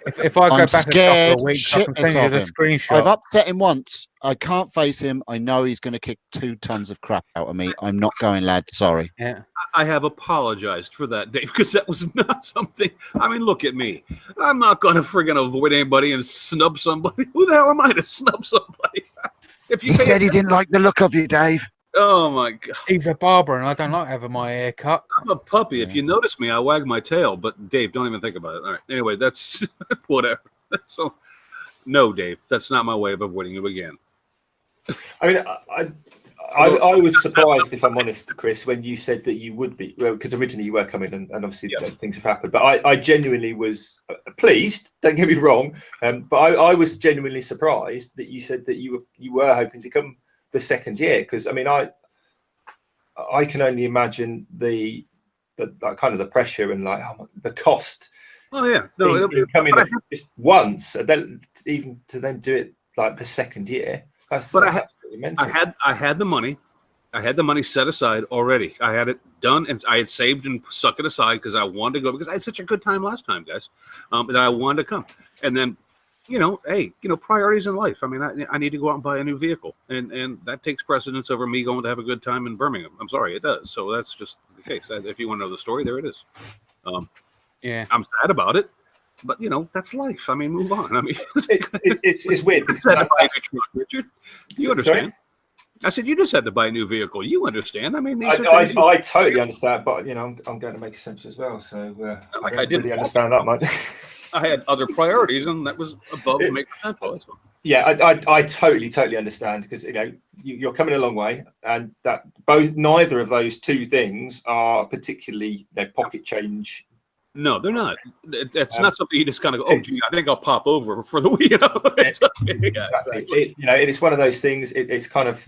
If I go I'm back a couple of weeks, I can send you the screenshot. I've upset him once. I can't face him. I know he's going to kick 2 tons of crap out of me. I'm not going, lad. Sorry. Yeah. I have apologized for that, Dave, because that was not something. I mean, look at me. I'm not going to friggin' avoid anybody and snub somebody. Who the hell am I to snub somebody? He said he didn't like the look of you, Dave. Oh my God! He's a barber, and I don't like having my hair cut. I'm a puppy. Yeah. If you notice me, I wag my tail. But Dave, don't even think about it. All right. Anyway, that's whatever. So, no, Dave, that's not my way of avoiding you again. I mean, I was surprised, if I'm honest, Chris, when you said that you would be, well, because originally you were coming, and obviously things have happened. But I genuinely was pleased. Don't get me wrong, but I was genuinely surprised that you said that you were hoping to come the second year, because I mean I can only imagine the kind of the pressure and like the cost. Oh yeah, no, in coming just once, and then even to then do it like the second year. I had the money. I had the money set aside already. I had it done, and I had saved and stuck it aside because I wanted to go, because I had such a good time last time, guys. That I wanted to come, and then. Priorities in life. I mean, I need to go out and buy a new vehicle, and that takes precedence over me going to have a good time in Birmingham. I'm sorry, it does. So that's just the case. If you want to know the story, there it is. Yeah, I'm sad about it, but that's life. I mean, move on. I mean, it's weird. You had to buy a new truck, Richard. You understand? Sorry? I said you just had to buy a new vehicle. You understand? I mean, I totally understand, but I'm going to make a sense as well. So I didn't really understand that much. I had other priorities, and that was above the Maker Central. Yeah, I totally understand, because you're coming a long way, and that neither of those two things are particularly pocket change. No, they're not. It's not something you just kind of go, oh, gee, I think I'll pop over for the week. Exactly. It's one of those things. It's kind of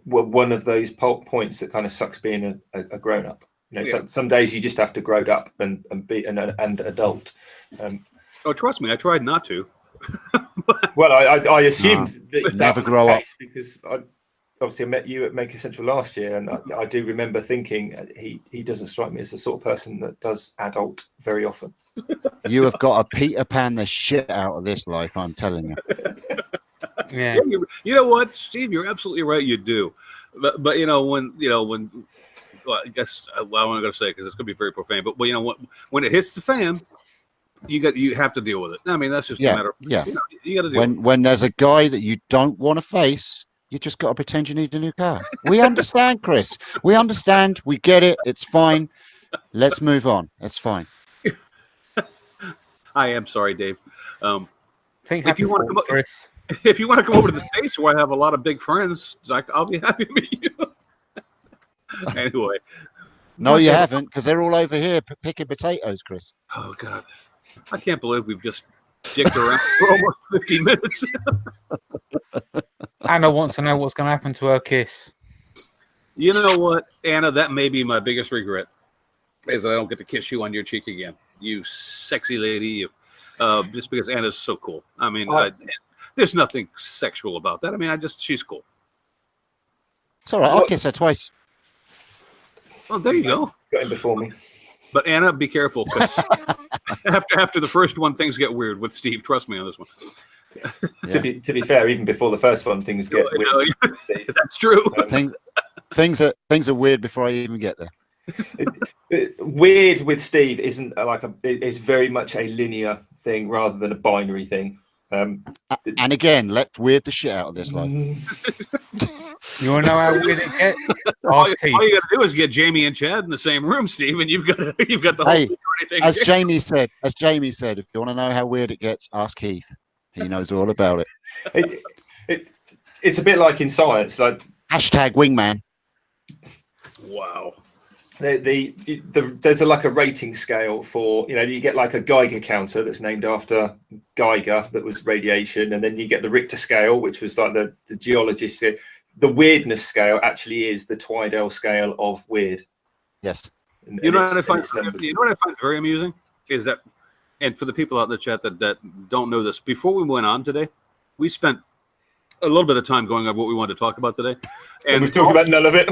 one of those points that kind of sucks being a grown up. Some days you just have to grow up and be an adult. Oh, trust me, I tried not to. Well, I assumed that never was grow the up. case, because obviously I met you at Maker Central last year, and I do remember thinking he doesn't strike me as the sort of person that does adult very often. You have got to Peter Pan the shit out of this life, I'm telling you. Yeah. You know what, Steve? You're absolutely right. You do, but when well, I guess I'm not going to say it because it's going to be very profane. But when it hits the fan, you have to deal with it. I mean, that's just a matter. You got to deal. When there's a guy that you don't want to face, you just got to pretend you need a new car. We understand, Chris. We understand. We get it. It's fine. Let's move on. It's fine. I am sorry, Dave. If you want to come Chris. If you want to come over to the States, where I have a lot of big friends, Zach, I'll be happy to meet you. Anyway, No, you haven't, because they're all over here picking potatoes, Chris. Oh God, I can't believe we've just dicked around for almost 50 minutes. Anna wants to know what's going to happen to her kiss. You know what, Anna? That may be my biggest regret, is that I don't get to kiss you on your cheek again. You sexy lady. You, just because Anna's so cool. I mean, there's nothing sexual about that. I mean, she's cool. It's all right. I'll kiss her twice. Well, there you go. Got him before me. But Anna, be careful, because after the first one, things get weird with Steve. Trust me on this one. To be fair, even before the first one, things get weird. That's true. Things are weird before I even get there. Weird with Steve isn't it's very much a linear thing rather than a binary thing. And again, let's weird the shit out of this life. You want to know how weird it gets? All you got to do is get Jamie and Chad in the same room, Steve, and you've got the whole thing. As Jamie said, if you want to know how weird it gets, ask Heath. He knows all about it. It's a bit like in science, like hashtag wingman. Wow. There's a rating scale for, you get like a Geiger counter that's named after Geiger, that was radiation, and then you get the Richter scale, which was like the geologist said. The weirdness scale actually is the Twidell scale of weird. Yes. You know what I find very amusing is that, and for the people out in the chat that don't know this, before we went on today, we spent a little bit of time going over what we wanted to talk about today, and we've talked about none of it.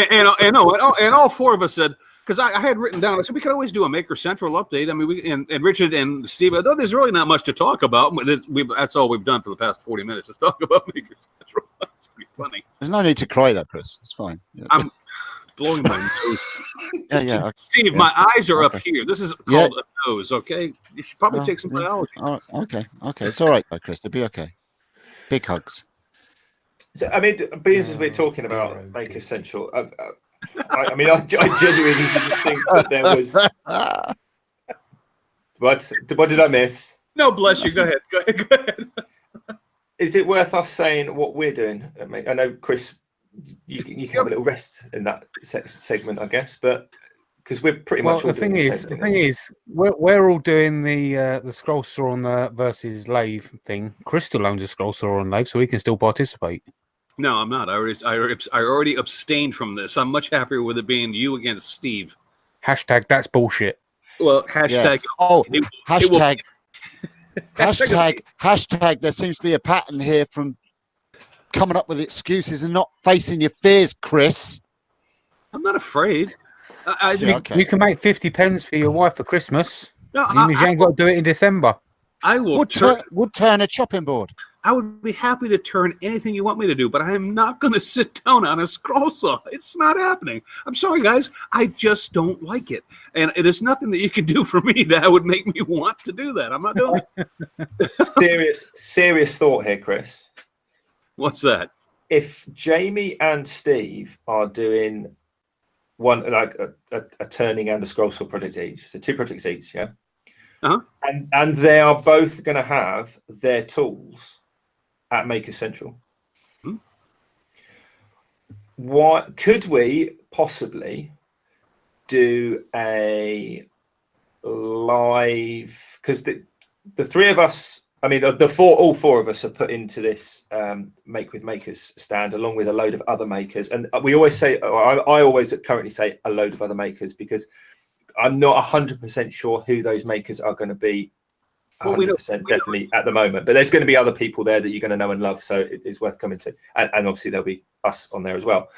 And all four of us said, because I had written down, I said we could always do a Maker Central update. I mean, and Richard and Steve, I thought there's really not much to talk about. That's all we've done for the past 40 minutes is talk about Maker Central. It's pretty funny. There's no need to cry, though, Chris. It's fine. Yeah. I'm blowing my nose. Yeah. Okay. Steve, my eyes are up here. This is called a nose. Okay, you should probably take some biology. Okay. It's all right, though, Chris. It'll be okay. Big hugs. So, I mean, being as we're talking about Maker Central, I genuinely didn't think that there was. What did I miss? No, bless you. Go ahead. Is it worth us saying what we're doing? I know, Chris, you can have a little rest in that segment, I guess, but because we're pretty much. Well, the thing is, we're all doing the scroll saw on the versus lathe thing. Crystal owns a scroll saw on lathe, so he can still participate. No, I'm not. I already abstained from this. I'm much happier with it being you against Steve. Hashtag that's bullshit. Well, hashtag. Yeah. Oh, hashtag. There seems to be a pattern here from coming up with excuses and not facing your fears, Chris. I'm not afraid. You can make 50 pence for your wife for Christmas. No, you ain't got to do it in December. I will would turn a chopping board. I would be happy to turn anything you want me to do, but I am not going to sit down on a scroll saw. It's not happening. I'm sorry, guys. I just don't like it. And there's nothing that you can do for me that would make me want to do that. I'm not doing it. Serious thought here, Chris. What's that? If Jamie and Steve are doing one, like a turning and a scroll saw project each, so 2 projects each, yeah? Uh-huh. And they are both going to have their tools at Maker Central. What could we possibly do a live? Because the 3 of us, I mean, all 4 of us are put into this Make with Makers stand along with a load of other makers, and we always say, I always currently say a load of other makers because I'm not 100% sure who those makers are going to be. 100% definitely at the moment, but there's going to be other people there that you're going to know and love, so it's worth coming to, and obviously there'll be us on there as well.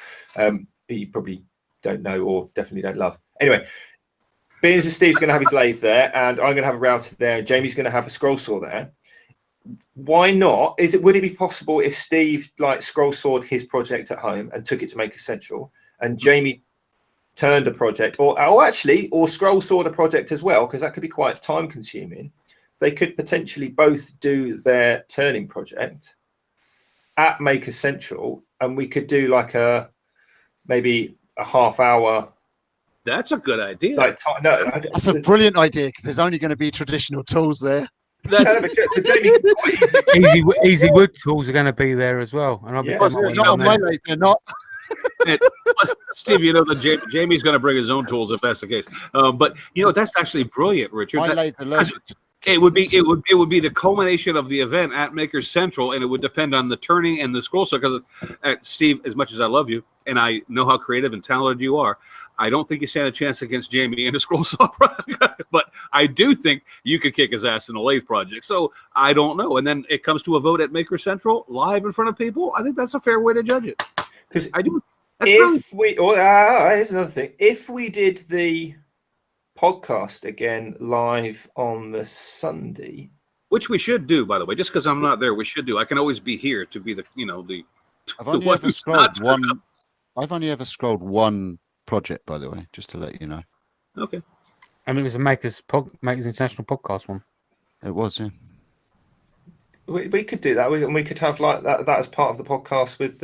You probably don't know or definitely don't love. Anyway, being as Steve's going to have his lathe there, and I'm going to have a router there, and Jamie's going to have a scroll saw there. Why not? Would it be possible if Steve scroll sawed his project at home and took it to Maker Central, and Jamie turned a project, or scroll sawed a project as well, because that could be quite time consuming. They could potentially both do their turning project at Maker Central, and we could do maybe a half hour. That's a good idea. That's a brilliant idea because there's only going to be traditional tools there. Easy wood tools are going to be there as well, and I'll be not on my lathe. They're not. And, Steve, you know that Jamie's going to bring his own tools if that's the case. But you know that's actually brilliant, Richard. I That- laid the logic. It would be the culmination of the event at Makers Central, and it would depend on the turning and the scroll saw. Because Steve, as much as I love you and I know how creative and talented you are, I don't think you stand a chance against Jamie in a scroll saw project. But I do think you could kick his ass in the lathe project. So I don't know. And then it comes to a vote at Makers Central live in front of people. I think that's a fair way to judge it. Because I do. That's brilliant. if we, here's another thing. If we did the podcast again live on the Sunday, Which we should do, by the way. Just because I'm not there, we should do. I can always be here to be the I've the only one ever who's scrolled not screwed one. I've only ever scrolled one project, by the way, just to let you know. Okay. And it was a Makers International podcast one. It was, yeah. we could do that. We could have like that as part of the podcast with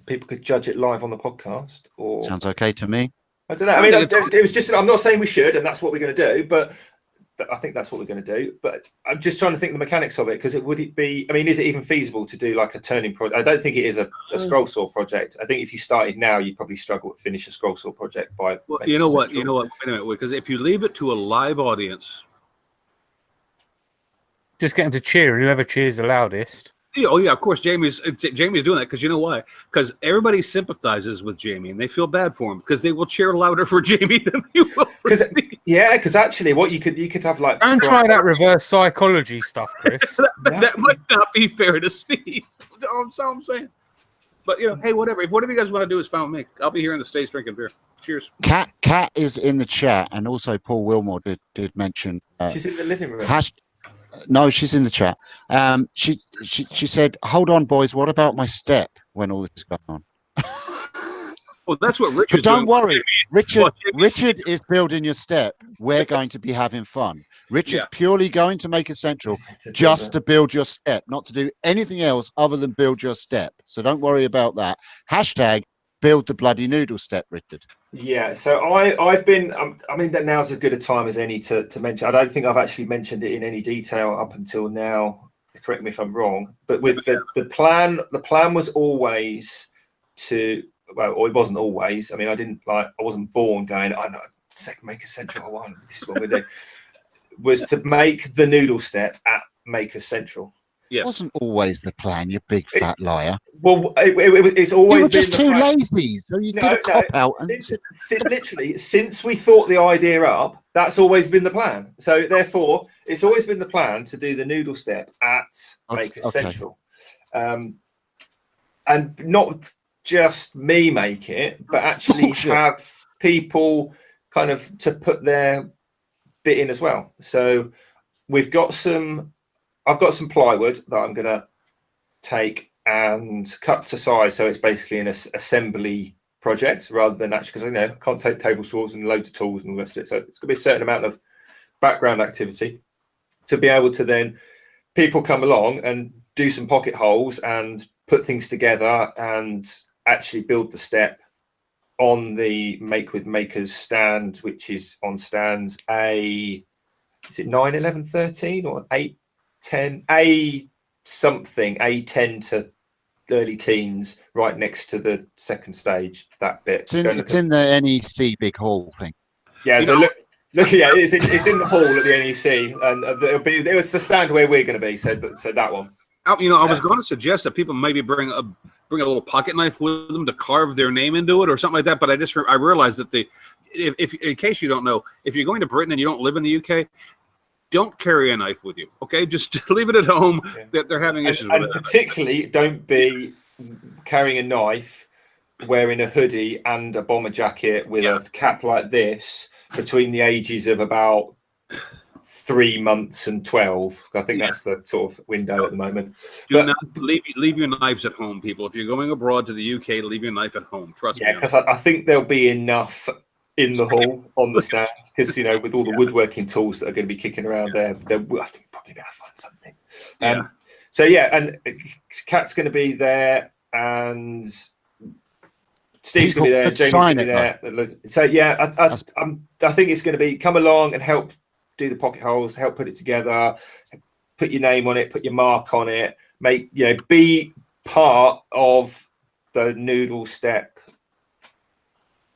people could judge it live on the podcast. Or Sounds okay to me. I don't know. I mean, it was just. I'm not saying we should, and that's what we're going to do, but I think that's what we're going to do. But I'm just trying to think the mechanics of it, because would it be? I mean, is it even feasible to do like a turning project? I don't think it is a scroll saw project. I think if you started now, you'd probably struggle to finish a scroll saw project by. Well, you know what? Wait a minute, because if you leave it to a live audience, Just get them to cheer, and whoever cheers the loudest. oh yeah, of course, Jamie's doing that, because you know why? Because everybody sympathizes with Jamie, and they feel bad for him because they will cheer louder for Jamie than they will for Steve. Because actually, what you could have like. Don't try that reverse psychology stuff, Chris. That might not be fair to Steve. That's all I'm saying. But hey, whatever. If whatever you guys want to do is fine with me. I'll be here in the States drinking beer. Cheers. Kat is in the chat, and also Paul Wilmore did mention. She's in the living room. No, she's in the chat. She said, "Hold on, boys. What about my step when all this is going on?" Well, that's what Richard's But don't doing. worry, Richard is building your step. We're going to be having fun. Richard's purely going to make it central just to build your step, not to do anything else other than build your step. So don't worry about that. Hashtag build the bloody noodle step, Richard. Yeah, so I've been. I mean, that now's as good a time as any to mention. I don't think I've actually mentioned it in any detail up until now. Correct me if I'm wrong, but with the plan was always to. Well, or it wasn't always. I mean, I wasn't born going. I know, Makers Central. I want. This is what we do. Was to make the noodle step at Makers Central. Yes. It wasn't always the plan, you big fat liar. Well, it's always You were been just too lazy, so you did a cop out. Literally, since we thought the idea up, that's always been the plan. So therefore, it's always been the plan to do the noodle step at Makers Central, and not just me make it, but actually have people kind of to put their bit in as well. So I've got some plywood that I'm going to take and cut to size, so it's basically an assembly project rather than actually, because I can't take table saws and loads of tools and all the rest of it. So it's going to be a certain amount of background activity to be able to then people come along and do some pocket holes and put things together and actually build the step on the Make with Makers stand, which is on stands is it 9, 11, 13 or 8, 10, A10 to early teens, right next to the second stage, that bit. It's in the NEC big hall thing. Yeah, so look, yeah, it's in the hall at the NEC, and it was the stand where we're going to be, so that one. I was going to suggest that people maybe bring a little pocket knife with them to carve their name into it or something like that. But I realized that if in case you don't know, if you're going to Britain and you don't live in the UK, don't carry a knife with you. Okay, just leave it at home. That they're having issues with it. And particularly, don't be carrying a knife, wearing a hoodie and a bomber jacket with a cap like this between the ages of about 3 months and 12. I think that's the sort of window at the moment. Do not leave your knives at home, people. If you're going abroad to the UK, leave your knife at home. Trust me. Yeah, because I think there'll be enough in the hall on the stand, because with all the woodworking tools that are going to be kicking around there, I think we'll probably be able to find something. And Kat's going to be there, and Steve's going to be there, Jamie's going to be there. So I think it's going to be come along and help do the pocket holes, help put it together, put your name on it, put your mark on it, be part of the noodle step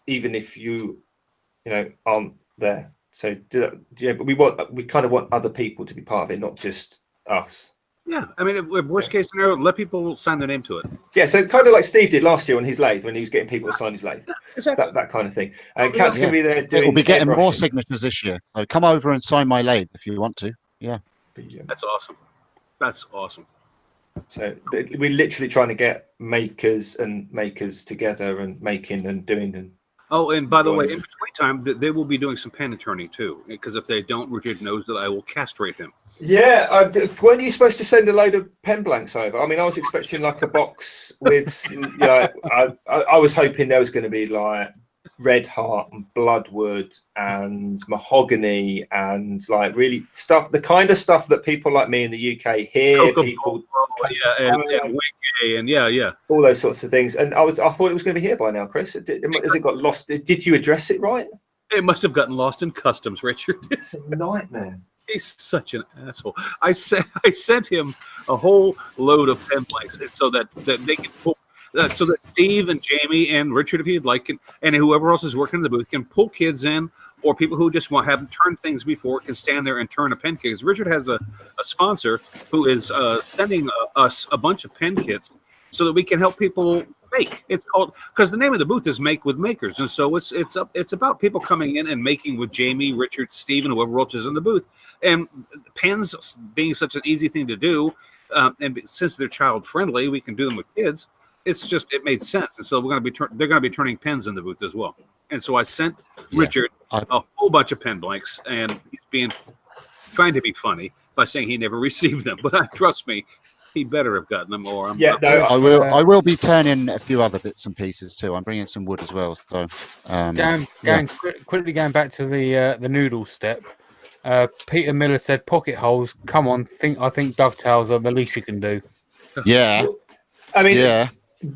even if you aren't there. So but we kind of want other people to be part of it, not just us. Yeah, I mean, if worst case scenario, let people sign their name to it. Yeah, so kind of like Steve did last year on his lathe when he was getting people to sign his lathe. Yeah, exactly. That kind of thing. And Kat's going to be there doing. We'll be getting more airbrushing. signatures this year. So come over and sign my lathe if you want to. Yeah. That's awesome. That's awesome. So we're literally trying to get makers together and making and doing. And Oh, and by the way, in between time, they will be doing some pen turning too. Because if they don't, Richard knows that I will castrate him. Yeah, when are you supposed to send a load of pen blanks over? I mean, I was expecting like a box with some, I was hoping there was going to be like Red Heart and Bloodwood and Mahogany and like really stuff, the kind of stuff that people like me in the UK hear people. And Wingay and yeah. All those sorts of things. And I thought it was going to be here by now, Chris. Has it got lost? Did you address it right? It must have gotten lost in customs, Richard. It's a nightmare. He's such an asshole. I sent him a whole load of pen blanks so that they can pull, so that Steve and Jamie and Richard, if you'd like, and whoever else is working in the booth can pull kids in, or people who just haven't turned things before can stand there and turn a pen kit. Because Richard has a sponsor who is sending us a bunch of pen kits so that we can help people make. It's called, because the name of the booth is Make with Makers, and so it's about people coming in and making with Jamie, Richard, Steve, and whoever else is in the booth. And pens being such an easy thing to do, and since they're child friendly, we can do them with kids. It made sense, and so they're going to be turning pens in the booth as well. And so I sent Richard a whole bunch of pen blanks, and he's trying to be funny by saying he never received them. But trust me, he better have gotten them. Or I will be turning a few other bits and pieces too. I'm bringing some wood as well. So quickly going back to the noodle step. Peter Miller said, "Pocket holes. Come on, I think dovetails are the least you can do." Yeah, I mean,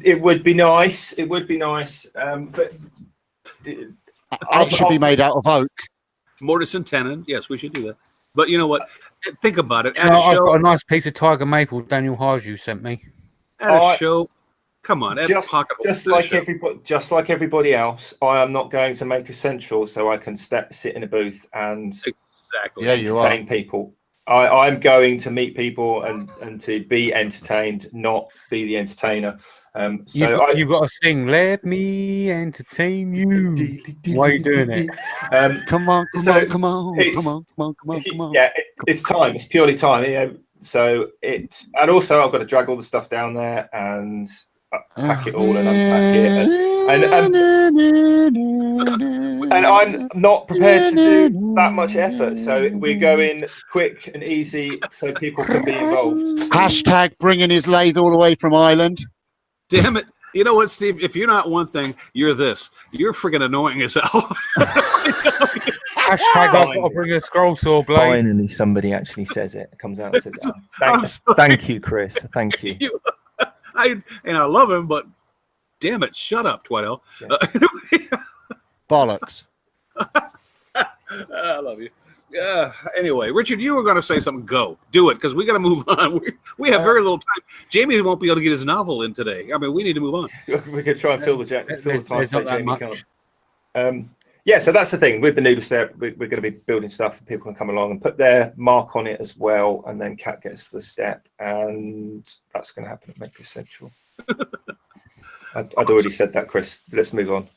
it would be nice. It would be nice, but it should be made out of oak. Mortise and tenon. Yes, we should do that. But you know what? Think about it. I've got a nice piece of tiger maple Daniel Harju sent me. At a show, come on, just like everybody else, I am not going to make a central so I can sit in a booth and entertain people. I'm going to meet people and to be entertained, not be the entertainer. You've got to sing, "Let me entertain you." Why are you doing it? Come on. Yeah, it's time. It's purely time. And also I've got to drag all the stuff down there and pack it all and unpack it. And I'm not prepared to do that much effort. So we're going quick and easy so people can be involved. # bringing his lathe all the way from Ireland. Damn it. You know what, Steve? If you're not one thing, you're this. You're freaking annoying as hell. I'll bring a scroll saw blade. Finally, somebody actually says it. Comes out and says it. Thank you, Chris. Thank you. I love him, but damn it, shut up, Twiddle. Yes. Bollocks. I love you. Anyway, Richard, you were going to say something. Go. Do it, because we got to move on. We have very little time. Jamie won't be able to get his novel in today. I mean, we need to move on. We could try and fill the time. Not that much. So that's the thing. With the noodle step, we're going to be building stuff and people can come along and put their mark on it as well, and then Kat gets the step, and that's going to happen at Maker Central. I'd already said that, Chris. Let's move on.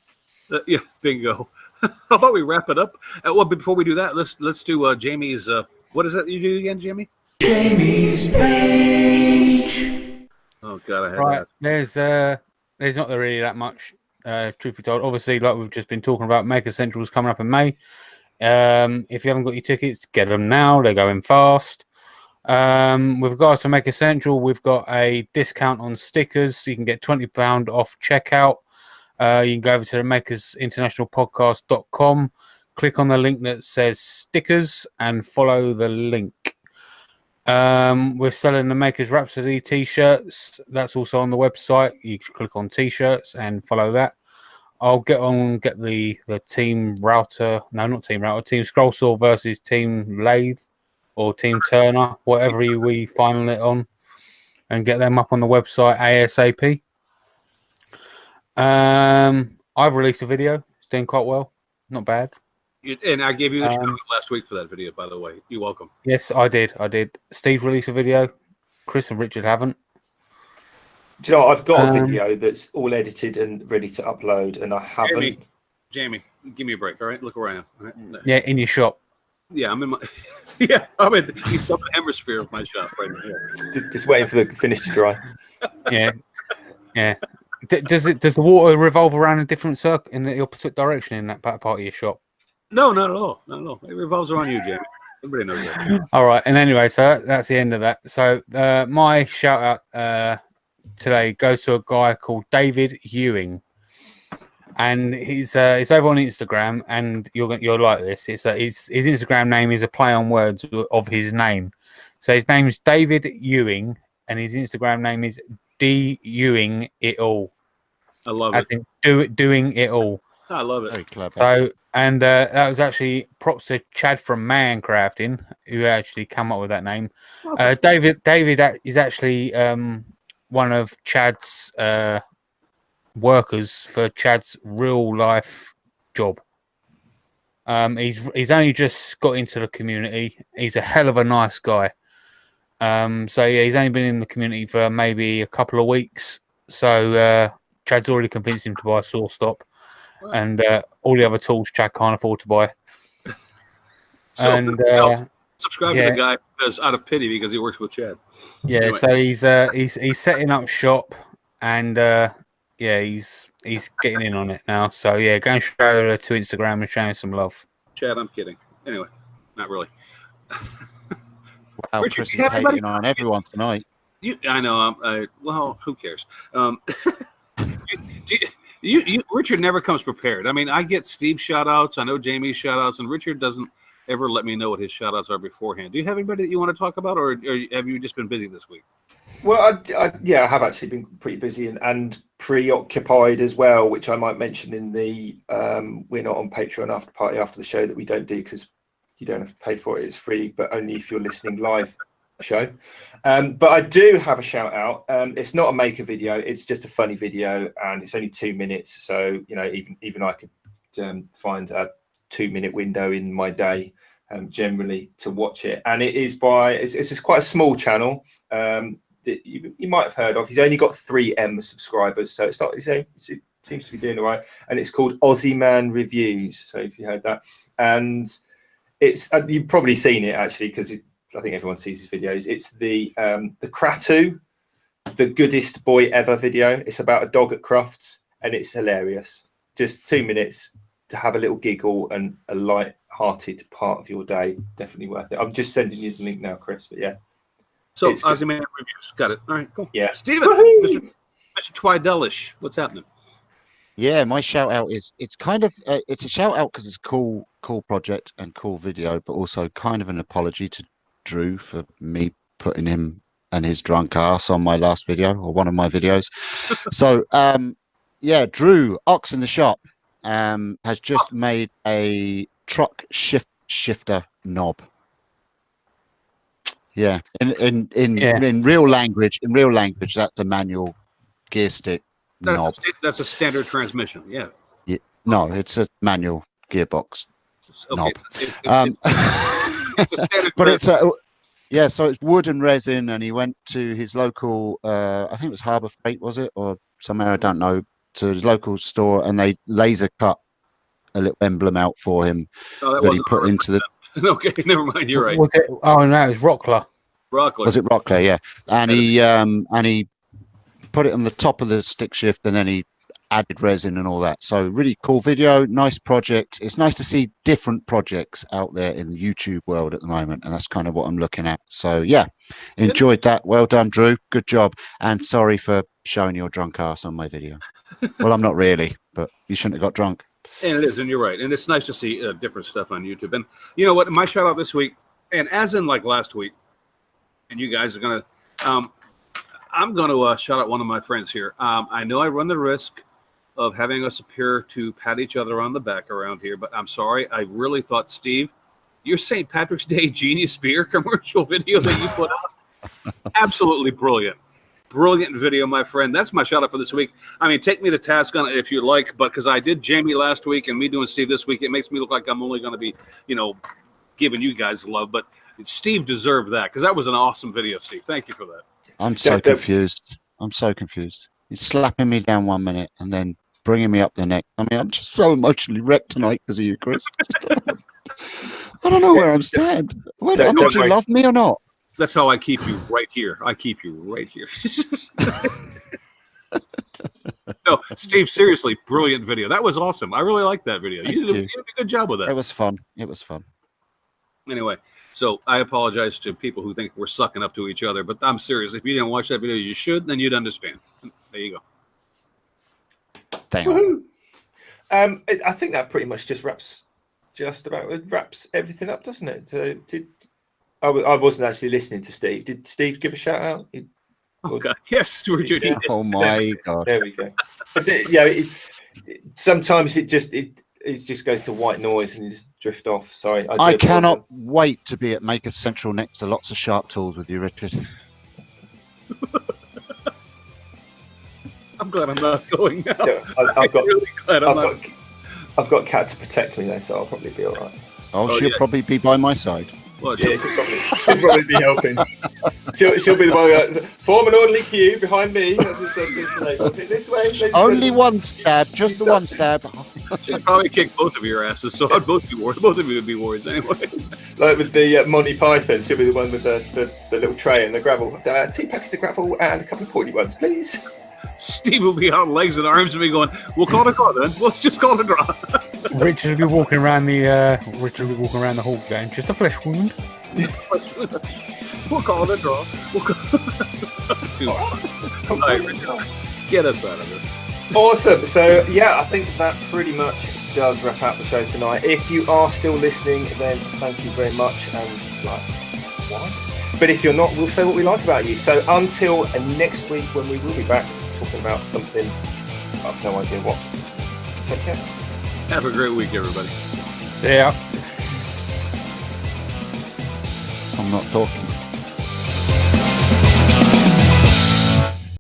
Bingo. How about we wrap it up? Well, before we do that, let's do Jamie's. What is that you do again, Jamie? Jamie's page. Oh God, I had that. There's not really that much. Truth be told, obviously, like we've just been talking about, Maker Central's coming up in May. If you haven't got your tickets, get them now. They're going fast. With regards to Maker Central, we've got a discount on stickers. So you can get £20 off checkout. You can go over to the makersinternationalpodcast.com, click on the link that says stickers and follow the link. We're selling the Makers Rhapsody t-shirts. That's also on the website. You can click on t-shirts and follow that. I'll get the Team Router. No, not Team Router. Team Scrollsaw versus Team Lathe or Team Turner, whatever we final it on, and get them up on the website ASAP. I've released a video. It's doing quite well. Not bad. And I gave you the shout Um, out last week for that video, by the way. You're welcome. Yes, I did. Steve released a video. Chris and Richard haven't. Do you know what? I've got a Um, video that's all edited and ready to upload, and I haven't. Jamie, give me a break, all right? Look where I am. All right? Yeah, in your shop. Yeah, I'm in my. Yeah, I'm in the southern hemisphere of my shop right now. Just waiting for the finish to dry. Yeah, yeah. Does the water revolve around a different circle in the opposite direction in that part of your shop? No, not at all. Not at all. It revolves around you, Jamie. Everybody knows that. All right, and anyway, so that's the end of that. So my shout out today goes to a guy called David Ewing, and he's over on Instagram, and you'll like this. It's his Instagram name is a play on words of his name. So his name is David Ewing, and his Instagram name is D Ewing It All. I love I it. think doing it all. I love it. Very clever. So, and that was actually props to Chad from Mancrafting, who actually come up with that name. David is actually one of Chad's workers for Chad's real life job. He's only just got into the community. He's a hell of a nice guy. So yeah, he's only been in the community for maybe a couple of weeks. So Chad's already convinced him to buy a saw stop, and all the other tools Chad can't afford to buy. So And, subscribe yeah. to the guy because out of pity because he works with Chad. Yeah, Anyway. so he's setting up shop, and yeah, he's getting in on it now. So yeah, go and show her to Instagram and show him some love. Chad, I'm kidding. Anyway, not really. Wow, Richard, Chris do is you have anybody- hating on everyone tonight. I know. Well, who cares? Richard never comes prepared. I mean, I get Steve's shout outs. I know Jamie's shout outs, and Richard doesn't ever let me know what his shout outs are beforehand. Do you have anybody that you want to talk about, or have you just been busy this week? Well, I have actually been pretty busy and preoccupied as well, which I might mention in the We're Not on Patreon after party after the show that we don't do because you don't have to pay for it. It's free, but only if you're listening live show. But I do have a shout out. It's not a maker video. It's just a funny video, and it's only 2 minutes. So, you know, even I could find a 2-minute window in my day generally to watch it. And it is it's just quite a small channel. That you might have heard of. He's only got 3M subscribers, so it seems to be doing all right. And it's called Aussie Man Reviews. So if you heard that, and it's you've probably seen it actually because I think everyone sees his videos. It's the Kratu, the goodest boy ever video. It's about a dog at Crufts, and it's hilarious. Just 2 minutes to have a little giggle and a light-hearted part of your day. Definitely worth it. I'm just sending you the link now, Chris. But yeah. So, It's good. Aussie Man Reviews. Got it. All right, cool. Yeah. Steven, Woohoo! Mr. Twidelish, what's happening? Yeah, my shout out is it's kind of it's a shout out because it's a cool project and cool video, but also kind of an apology to Drew for me putting him and his drunk ass on my last video or one of my videos. So yeah, Drew Ox in the Shop has just made a truck shifter knob. Yeah, in real language, that's a manual gear stick knob. That's a standard transmission. Yeah. No, it's a manual gearbox Okay. knob. It's a standard But it's yeah, so it's wood and resin, and he went to his local, I think it was Harbour Freight, was it, or somewhere I don't know, to his local store, and they laser cut a little emblem out for him that he wasn't put into the. Okay, never mind. You're right. Was it, oh no, it was Rockler. Broccoli. Was it Rockler? Yeah, and he put it on the top of the stick shift, and then he added resin and all that. So really cool video, nice project. It's nice to see different projects out there in the YouTube world at the moment, and that's kind of what I'm looking at. So yeah, enjoyed that. Well done, Drew. Good job. And sorry for showing your drunk ass on my video. Well, I'm not really, but you shouldn't have got drunk. And it is, and you're right. And it's nice to see different stuff on YouTube. And you know what? My shout out this week, and as in like last week, and you guys are going to, I'm going to shout out one of my friends here. I know I run the risk of having us appear to pat each other on the back around here, but I'm sorry. I really thought, Steve, your St. Patrick's Day Genius Beer commercial video that you put out, absolutely brilliant. brilliant video, my friend. That's my shout out for this week. I mean, take me to task on it if you like, but because I did Jamie last week and me doing Steve this week, it makes me look like I'm only going to be, giving you guys love. But Steve deserved that because that was an awesome video, Steve. Thank you for that. I'm so confused. I'm so confused. He's slapping me down 1 minute and then bringing me up the neck. I mean, I'm just so emotionally wrecked tonight because of you, Chris. I don't know where I'm stand. Did you love me or not? That's how I keep you right here. I keep you right here. No, Steve, seriously, brilliant video. That was awesome. I really liked that video. You did a good job with that. It was fun. It was fun. Anyway, so I apologize to people who think we're sucking up to each other, but I'm serious. If you didn't watch that video, you should, then you'd understand. There you go. Damn. I think that pretty much just wraps everything up, doesn't it? So I wasn't actually listening to Steve. Did Steve give a shout out? Okay. Yes, Richard. Yeah. Oh my God. There we go. But sometimes it just goes to white noise and you just drift off. Sorry. I cannot wait to be at Makers Central next to lots of sharp tools with you, Richard. I'm glad I'm not going now. Yeah, I've got Kat to protect me though, so I'll probably be all right. She'll probably be by my side. Well, Yeah, she'll probably be helping. She'll be the one going, form an orderly queue behind me. This way. Only one stab, just the one stab. she'd probably kick both of your asses, so I'd both be worried. Both of you would be worried anyway. Like with the Monty Python, she'll be the one with the little tray and the gravel. 2 packets of gravel and a couple of pointy ones, please. Steve will be on legs and arms and be going, we'll call it a draw then. Let's just call it a draw. Richard will be walking around the hall going, just a flesh wound. We'll call it a draw. All right, Richard, get us out of this. Awesome. So yeah, I think that pretty much does wrap up the show tonight. If you are still listening, then thank you very much. And why? But if you're not, we'll say what we like about you. So until next week, when we will be back talking about something, I have no idea what. Take care. Have a great week, everybody. See ya. I'm not talking.